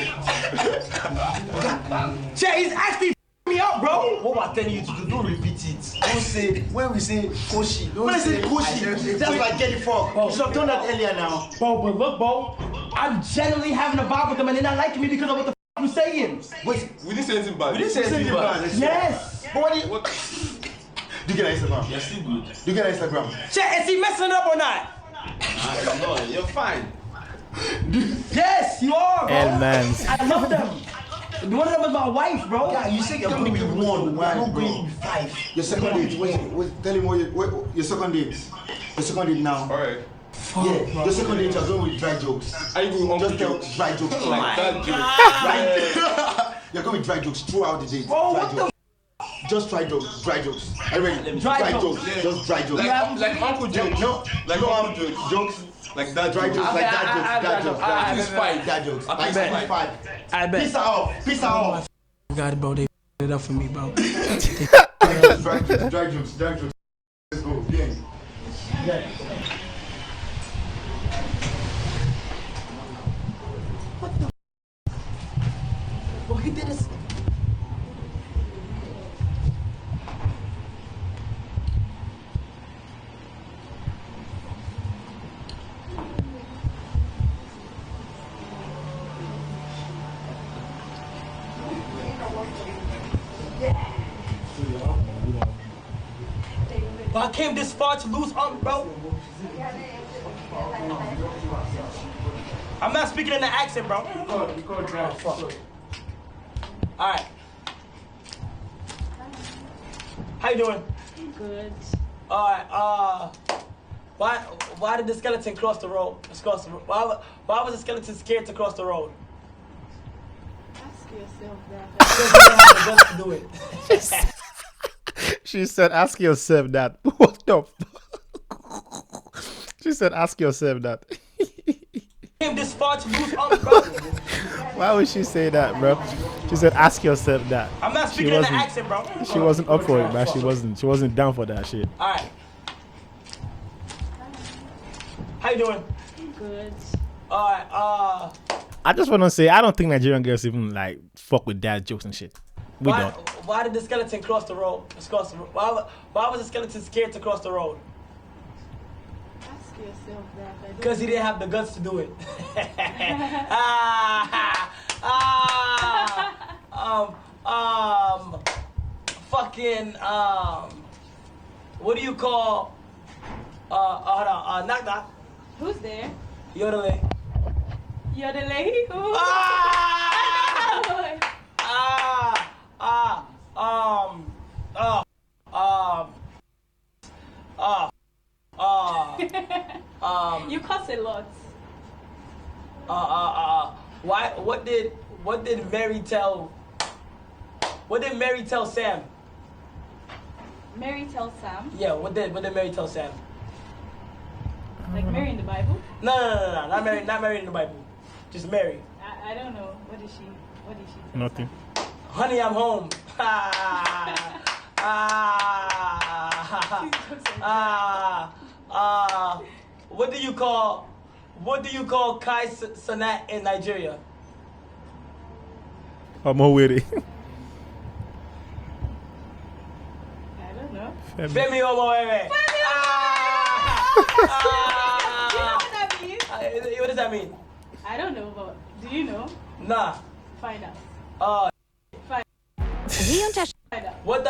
Chat, he's actually me up, bro. What we're telling you to do, don't repeat it. Don't say, when we say Koshi, don't When I say say Koshi. That's like get the fuck. You should have done that earlier now. Bro, but look, bro. I'm genuinely having a vibe with them and they're not liking me because of what the I'm saying. Wait, We didn't say anything bad. we didn't say anything bad. Yes. But what do you... What? Do you get an Instagram? You're still good. Do you get an Instagram? Chat, is he messing up or not? No, you're fine. Yes, you are, bro. Hell, man. I love them. One of them is my wife, bro. Yeah, you said you're going with one. We're not going with five. Your second date. Wait, tell him what your second date. Your second date now. Alright. Yeah, your second date you're going with dry jokes. Are you going Just on tell jokes? dry jokes. Like that joke. You're going with dry jokes throughout the date. Bro, Dry what jokes. Just dry jokes. Are you ready? Dry jokes. Just dry jokes. Like uncle jokes. No, Like no, uncle jokes. Jokes. Like that Dry jokes. Like that jokes. That jokes. It's fine. That jokes. I Like bet. 5. I bet. Peace out. Peace out. Got it, bro. They it up for me, bro. Dry jokes. Let's go. Yeah. Bro, he did this. But I came this far to lose bro. I'm not speaking in the accent, bro. Alright. How you doing? Good. Alright, why did the skeleton cross the road? Why was the skeleton scared to cross the road? Ask yourself that. Because he didn't have the guts to do it. She said, ask yourself that. What the fuck? She said, ask yourself that. Came this far to lose arms, bro. Why would she say that, bro? She said, ask yourself that. I'm not speaking in an accent, bro. She wasn't up for it, man. She wasn't down for that shit. All right. How you doing? Good. All right. I just want to say, I don't think Nigerian girls even like fuck with dad jokes and shit. We don't. Why did the skeleton cross the road? Why was the skeleton scared to cross the road? Ask yourself that. Because he didn't have the guts to do it. What do you call? Hold on. Knock knock. Who's there? Yodeling. You're the lady who? You cuss a lot. Why? What did Mary tell? What did Mary tell Sam? Mary tells Sam. Yeah. What did Mary tell Sam? Like Mary in the Bible? No. Not Mary. Not Mary in the Bible. Just Mary. I don't know. What did she tell Nothing. Sam? Honey, I'm home. What do you call Kai Cenat in Nigeria? I'm all with it. I don't know. Femi Omowewe. Do you know what that means? What does that mean? I don't know, but do you know? Nah. Find out. Find out. What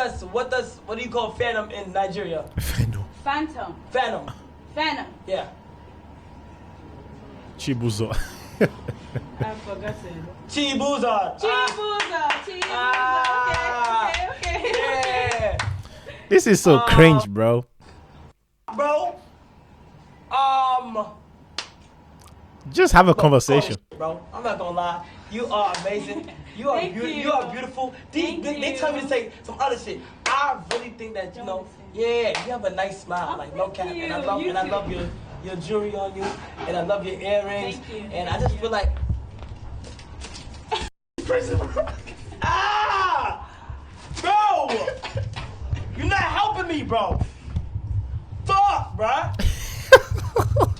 do you call Phantom in Nigeria? Phantom. Phantom. Yeah. Chibuzo. I've forgotten. Chibuza. Okay. Yeah. This is so cringe, bro. Bro. Just have a conversation. Bro, I'm not gonna lie. You are amazing. You are Thank beautiful. you. You are beautiful. They tell me to say some other shit. I really think that you know. Yeah, you have a nice smile, like no cap, you. and I love You I too. love your jewelry on you, and I love your earrings, Thank you. and I just feel like. Bro, you're not helping me, bro. Fuck, bro. I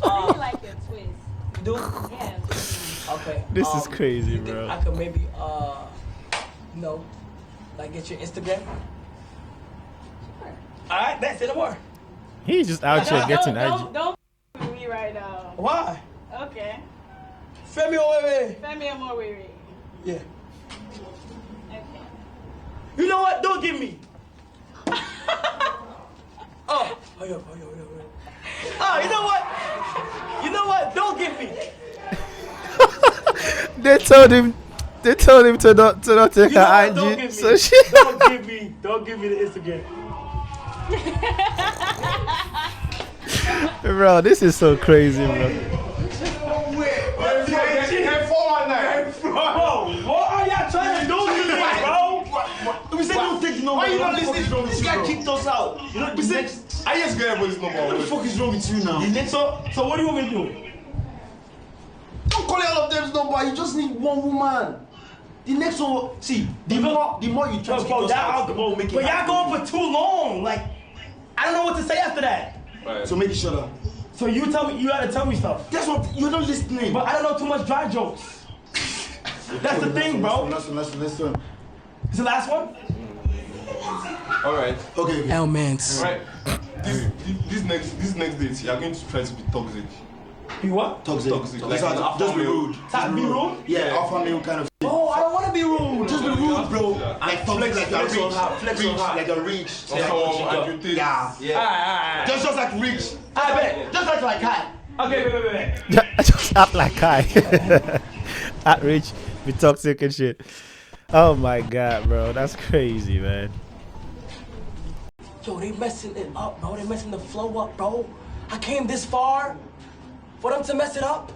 really like your twist. You do? Yeah. Okay. This is crazy, you think bro. I could maybe like get your Instagram. All right, that's it. More. He's just out here getting IG. Don't with me right now. Why? Okay. Femi Owewe. Femi Omowewe. Yeah. Okay. You know what? Don't give me. Oh, you know what? You know what? Don't give me. They told him to not take You know what? her Don't IG. give me. So she Don't give me the Instagram. bro, this is so crazy, bro. Bro, what are y'all trying to do to me, bro? We said don't take the number. Why you not What the fuck listening? is wrong with This you, guy bro? kicked us out. You know, We said, I just got everybody's number. what the fuck is wrong with you now? So what do you want me to do? Don't call all of them's number. You just need one woman. The next one, see, the more you try to kick us out, the more we make it But y'all happen. going for too long. Like, I don't know what to say after that. So make it shut up. So you gotta tell me stuff. That's what you're not listening. But I don't know too much dry jokes. That's the thing, bro. Listen. Is the last one? Alright. Okay. Elmans. Alright. This next date, you are going to try to be toxic. Be what? Toxic. Like an alpha just be male. rude. Be rude? Yeah, alpha male kind of. Oh, I don't want to be rude. Just be rude, bro. Like Flex like a on rich, her, flex on her. like a rich. Someone agitate. Yeah. Alright. Just like rich. I bet. Just like high. Okay, wait. Just act like Kai. At rich, be toxic and shit. Oh my god, bro, that's crazy, man. Yo, they messing it up, bro. They messing the flow up, bro. I came this far for them to mess it up.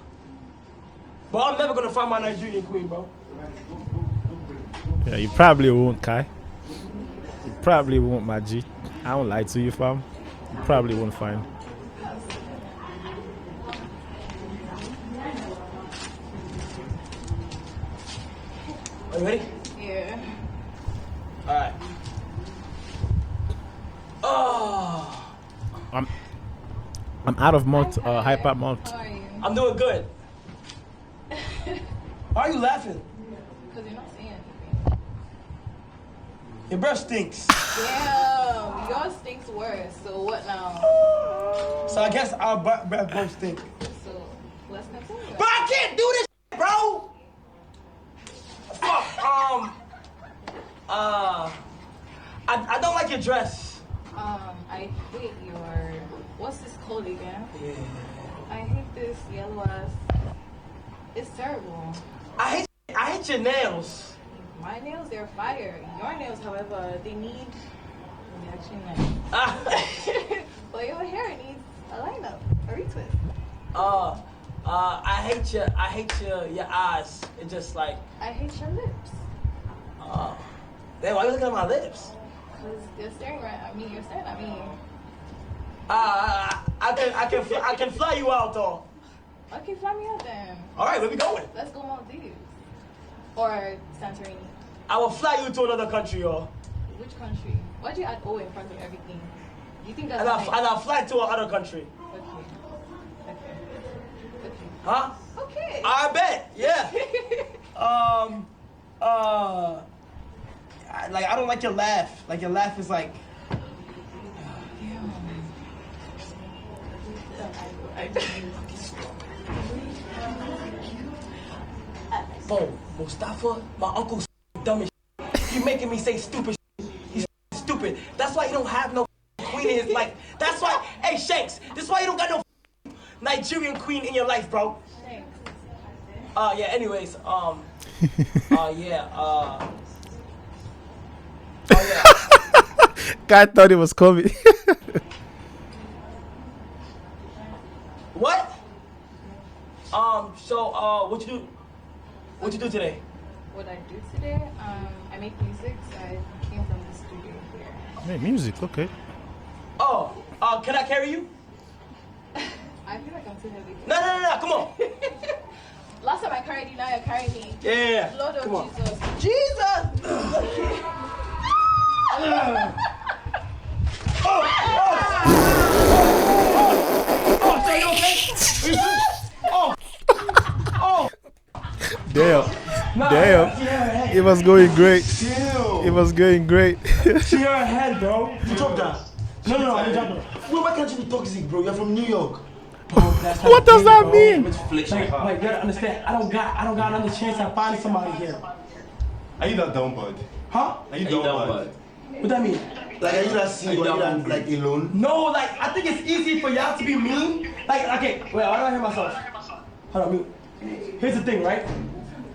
But I'm never gonna find my Nigerian queen, bro. Yeah, you probably won't, Kai. You probably won't, my G. I don't lie to you, fam. probably won't find. Are you ready? Yeah. All right. Oh, I'm out of malt, hyper malt. How are you? I'm doing good. Why are you laughing? Because you're not saying anything. Your breath stinks. Damn, yours stinks worse. So what now? So I guess our breath both stink. So let's continue. But I can't do this, bro. Fuck. I don't like your dress. I hate your. What's this called again? Yeah. I hate this yellow ass. It's terrible. I hate your nails. My nails, they're fire. Your nails, however, they actually nice. But your hair needs a lineup, a retwist. I hate your eyes. It's just like, I hate your lips. damn, why are you looking at my lips? Because you're staring right at me. You're staring at me. I can fly you out though. Okay, fly me out then. All right, where we going? Let's go Maldives. Or Santorini. I will fly you to another country, yo. Which country? Why'd you add O in front of everything? You think that's And nice? I'll fly to another country. Okay. Huh? Okay. I bet. Yeah. I don't like your laugh. Like your laugh is like. Bro, Mustafa, my uncle's dumb as shit. He making me say stupid shit. He's stupid. That's why he don't have no queen in his life. That's why, hey Shanks, this is why you don't got no Nigerian queen in your life, bro. Thanks. Yeah, anyways, Guy thought it was coming. What? What you do today? What I do today, I make music, so I came from the studio here. Hey, music, okay. Oh, can I carry you? I feel like I'm too heavy. No, come on. Last time I carried you, now you're carrying me. Yeah. Lord of Come on. Jesus. Jesus! So you okay? Damn. Damn. It was going great. It was going great. To your head, bro. You drop that. No, I didn't drop it. Wait, why can't you be toxic, bro? You're from New York. What does that mean? Like, you gotta understand, I don't got another chance at finding somebody here. Are you that down bad? Huh? Are you down bad? What that mean? Like, are you that single? Are you that, like, alone? No, like, I think it's easy for y'all to be mean. Like, okay, wait, why do I hear myself? Hold on, mute. Here's the thing, right?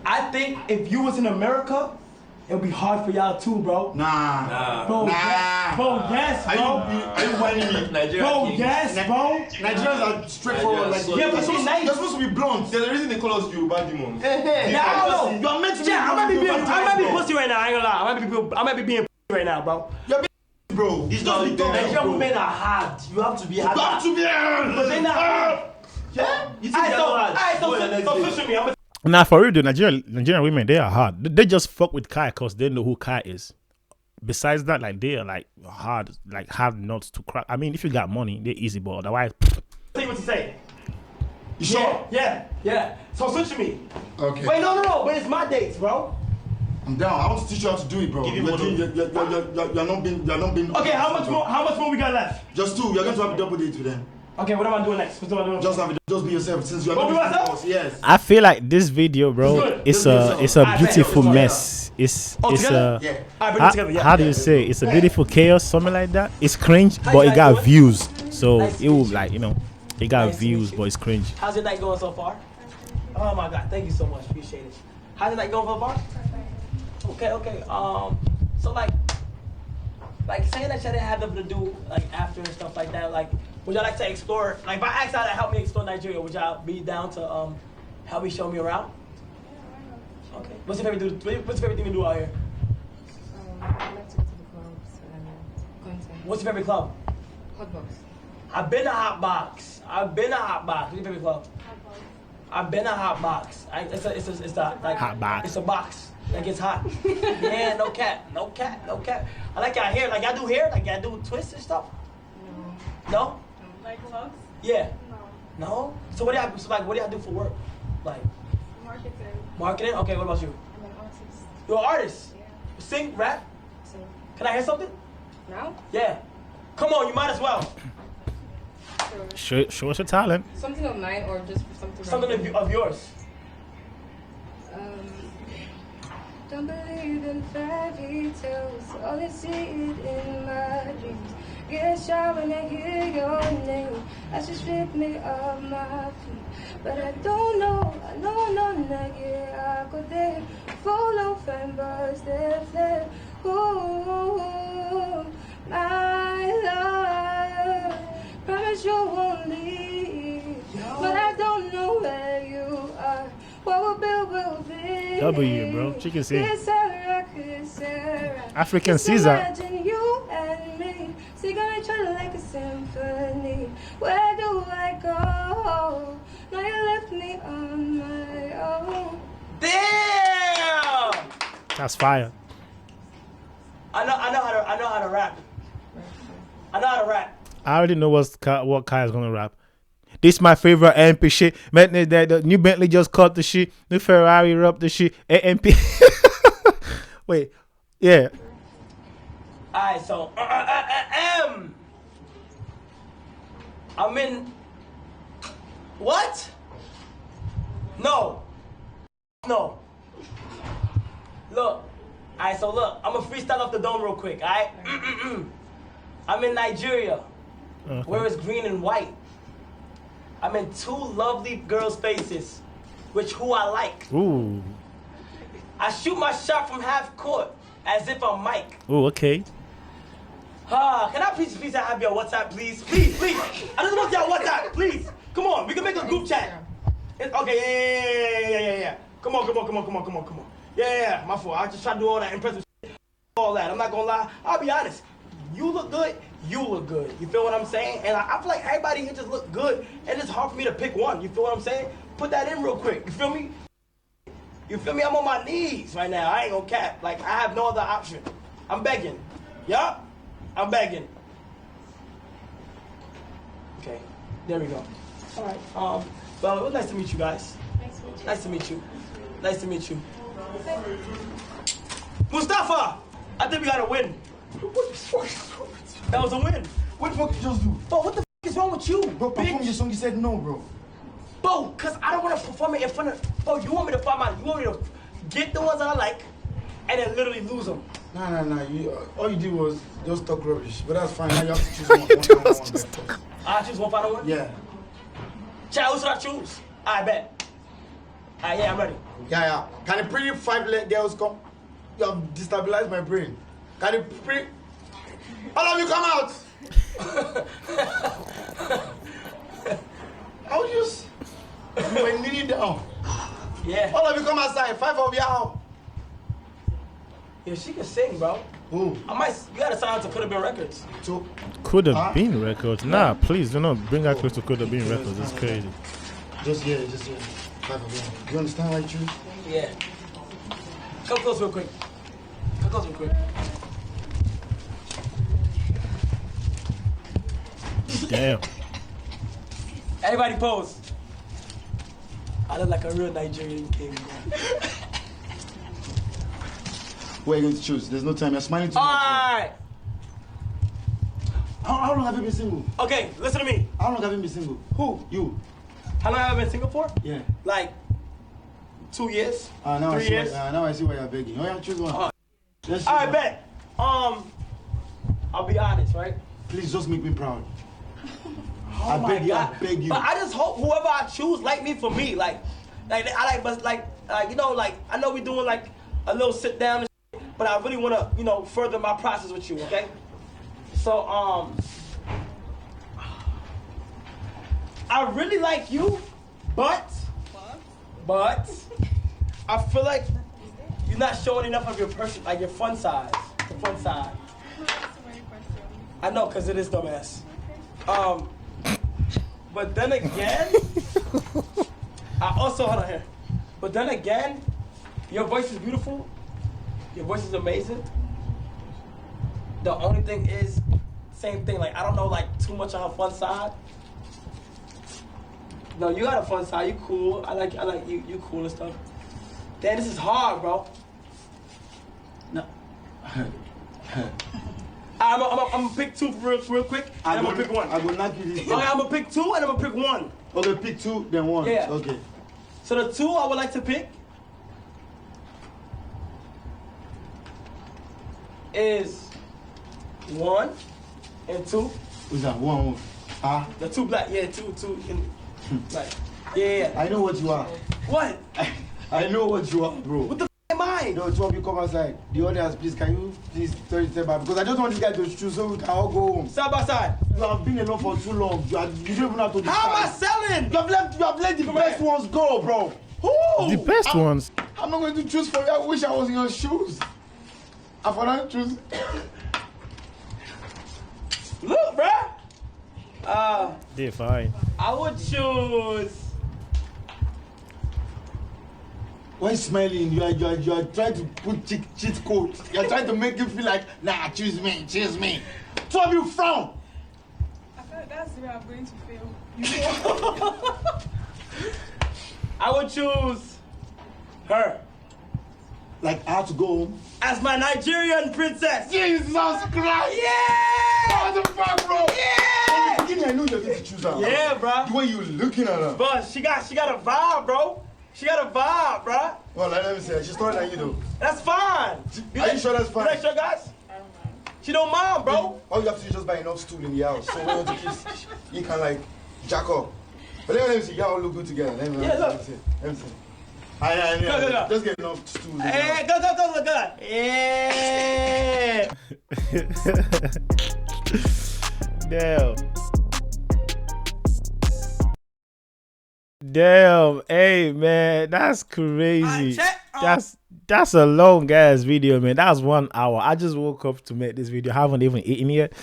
I think if you was in America, it would be hard for y'all too, bro. Nah. Bro, Nah. bro, yes, Are bro. you whining me? Bro, yes, bro. Nigerians are straightforward. Like, Yeah, but so nice. you're supposed to be blunt. There's a reason they call us Yoruba demons. Yeah, I don't know. You're meant to be. Yeah, I might be bro. pussy right now. I ain't gonna lie. I might be being pussy right now, bro. You're being bro. It's just be tough, Nigerian bro. women are hard. You have to be hard. You have to be. But they're not hard. Yeah. You think Alright, they're hard? so switch with me. I'm Nah, for real, though, Nigerian women, they are hard. They just fuck with Kai because they know who Kai is. Besides that, like, they are like hard nuts to crack. I mean, if you got money, they're easy, but otherwise. tell you what to say. You sure? Yeah. So switch with me. Okay. Wait, no. But it's my dates, bro. I'm down. I want to teach you how to do it, bro. Give him You're not being. Okay, how much more we got left? Just two. You're going to have a double date with them. Okay, what am I doing next? What am I doing? Just be yourself. Since you're What, not be myself? us. Yes. I feel like this video, bro, It's it's a beautiful mess. It's together? a Yeah. Alright, bring it together. Yeah. how do you say? It's a beautiful chaos, something like that. It's cringe, How but you it got guys doing? views, so Nice to it will meet you. like it got Nice to views, meet you. but it's cringe. How's your night going so far? Oh my God, thank you so much. Appreciate it. How's your night going so far? Okay. So like saying that y'all didn't have nothing to do like after and stuff like that. Like, would y'all like to explore? Like, if I asked y'all to help me explore Nigeria, would y'all be down to help me show me around? Okay. What's your favorite thing to do out here? I like to go to the clubs and going to What's your favorite club? hot box. I've been a hot box. I've been a hot box. What's your favorite club? I've been a hot box. It's a like Hot box. It's a box that gets hot. Yeah, no cap. I like y'all hair. Like y'all do hair. Like y'all do twists and stuff. No. Like looks? Yeah. No. No. So what do y'all? So like what do y'all do for work? Like Marketing. marketing. Okay. What about you? I'm an artist. You're an artist. Yeah. Sing, rap. So Can I hear something? now? Yeah. Come on, you might as well. Show us your talent. Something of mine or just something Something of yours. Don't believe in fairy tales, only see it in my dreams. Get shot when I hear your name. As you strip me off my feet. But I don't know, I know I go there. Follow fembers, they're flare. Ooh, my love. Promise you won't leave. But I don't know where you are. What will be, will be. W, bro. She can sing. Sarah. African Just Caesar. imagine you and me singing each other like a symphony. Where do I go? Now you left me on my own. Damn! That's fire. I know how to rap. I know how to rap. I already know what Kai is gonna rap. This my favorite AMP shit. Man, the new Bentley just caught the shit. New Ferrari up the shit. AMP. Wait, yeah. Alright, so I'm in. What? No. Look. Alright, so look. I'm gonna freestyle off the dome real quick. Alright. I'm in Nigeria, where it's green and white. I'm in two lovely girls' faces, which who I like. Ooh. I shoot my shot from half court as if I'm Mike. Ooh, okay. Can I please have your WhatsApp, please? Please. I just want your WhatsApp, please. Come on, we can make a group chat. Okay, yeah. Come on. Yeah, my fault. I just try to do all that impressive shit, all that. I'm not gonna lie. I'll be honest. You look good. You feel what I'm saying? And I feel like everybody here just look good, and it's hard for me to pick one. You feel what I'm saying? Put that in real quick. You feel me? I'm on my knees right now. I ain't gonna cap. Like, I have no other option. I'm begging. Yup. I'm begging. Okay. There we go. All right. Well, it was nice to meet you guys. Nice to meet you. Mustafa! I think we got a win. What the fuck? That was a win. What the fuck you just do? Bro, what the is wrong with you? Bro, perform your song. You said no, bro. Bro, cause I don't want to perform it in front of. Bro, you want me to get the ones that I like, and then literally lose them. Nah. All you did was just talk rubbish. But that's fine. Now you have to choose one. I choose one final one. Yeah. Child, who should I choose? I bet. Yeah, I'm ready. Yeah. Can the pretty 5 girls come? You have destabilized my brain. Can the pretty... All of you come out! I'll just... You were kneeling down. Yeah. All of you come outside. 5 of y'all. Yeah, she can sing, bro. Who? You gotta sign to Could Have Been Records. So, Could have been records. Nah, please do not bring her close to could have been records. It's crazy. just here. 5 of y'all. You understand why you choose? Yeah. Come close real quick. Damn. Everybody pose. I look like a real Nigerian king, bro. Who are you going to choose? There's no time. You're smiling too much. Alright. How long have you been single? Okay, listen to me. How long have you been single? Who? You. How long have I been single for? Yeah. Like 2 years. Now 3 years. Now I see why you're begging. Oh yeah, choose one. Alright, bet. I'll be honest, right? Please just make me proud. Oh I my God. beg you. But I just hope whoever I choose like me for me. Like you know, like I know we doing like a little sit down and shit, but I really wanna, you know, further my process with you, okay? So I really like you, but I feel like you're not showing enough of your person, like your fun side, the fun side. I know, cause it is dumbass. But then again, I also hold on here. But then again, your voice is beautiful. Your voice is amazing. The only thing is, same thing. Like I don't know, like too much on her fun side. No, you got a fun side. You cool. I like you. You cool and stuff. Damn, this is hard, bro. No. I'm gonna pick two real quick. And I'm gonna pick one. I will not give you this. Okay, I'm gonna pick two and I'm gonna pick one. Okay, pick two, then one. Yeah. Okay. So the two I would like to pick is 1 and 2. Who's that? One. Ah. The two black, yeah, two in black. Yeah. I know what you are. What? I know what you are, bro. What the f am I? No, two of you come outside. The others, please, can you please step back? Because I just want this guy to choose so we can all go home. Side by side. You have been alone for too long. You don't even have to. How am I selling? You have let the best ones go, bro. Who? The best ones. I'm not going to choose for you. I wish I was in your shoes. I for not choose. Look, bruh. They're fine. I would choose. Why smiling? You are trying to put cheat code. You are trying to make you feel like, nah, choose me. Two of you frown. I feel like that's the way I'm going to feel. I would choose her Like I have to go home. as my Nigerian princess. Jesus Christ! Yeah! What the fuck, bro? Yeah! From the beginning, I knew you were going to choose her. Yeah, bro. The way you looking at her. But she got a vibe, bro. She got a vibe, bro. Well, let me see. She's taller than you, though. That's fine. Are you sure that's fine? You like sure, guys? She don't mind, bro. All you have to do is just buy enough stool in the house. So when you want to kiss, you can like jack up. But let me see. Y'all look good together. Let me see. Let me see. Go. Just get enough stools. Hey, go. Yeah. Damn. Hey man, that's crazy. Check. That's a long ass video, man. That's 1 hour. I just woke up to make this video. I haven't even eaten yet.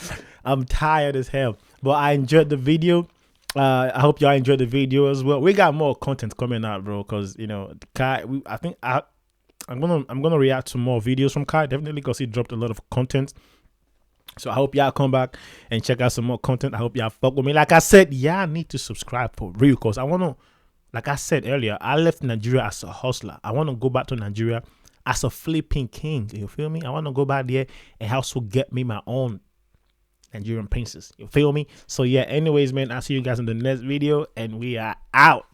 I'm tired as hell. But I enjoyed the video. I hope y'all enjoyed the video as well. We got more content coming out, bro. Cause you know, Kai. I'm gonna react to more videos from Kai. Definitely, cause he dropped a lot of content. So I hope y'all come back and check out some more content. I hope y'all fuck with me. Like I said, y'all need to subscribe for real. Cause I wanna, like I said earlier, I left Nigeria as a hustler. I wanna go back to Nigeria as a flipping king. You feel me? I wanna go back there and also get me my own Nigerian princess. You feel me? So yeah, anyways, man, I'll see you guys in the next video and we are out.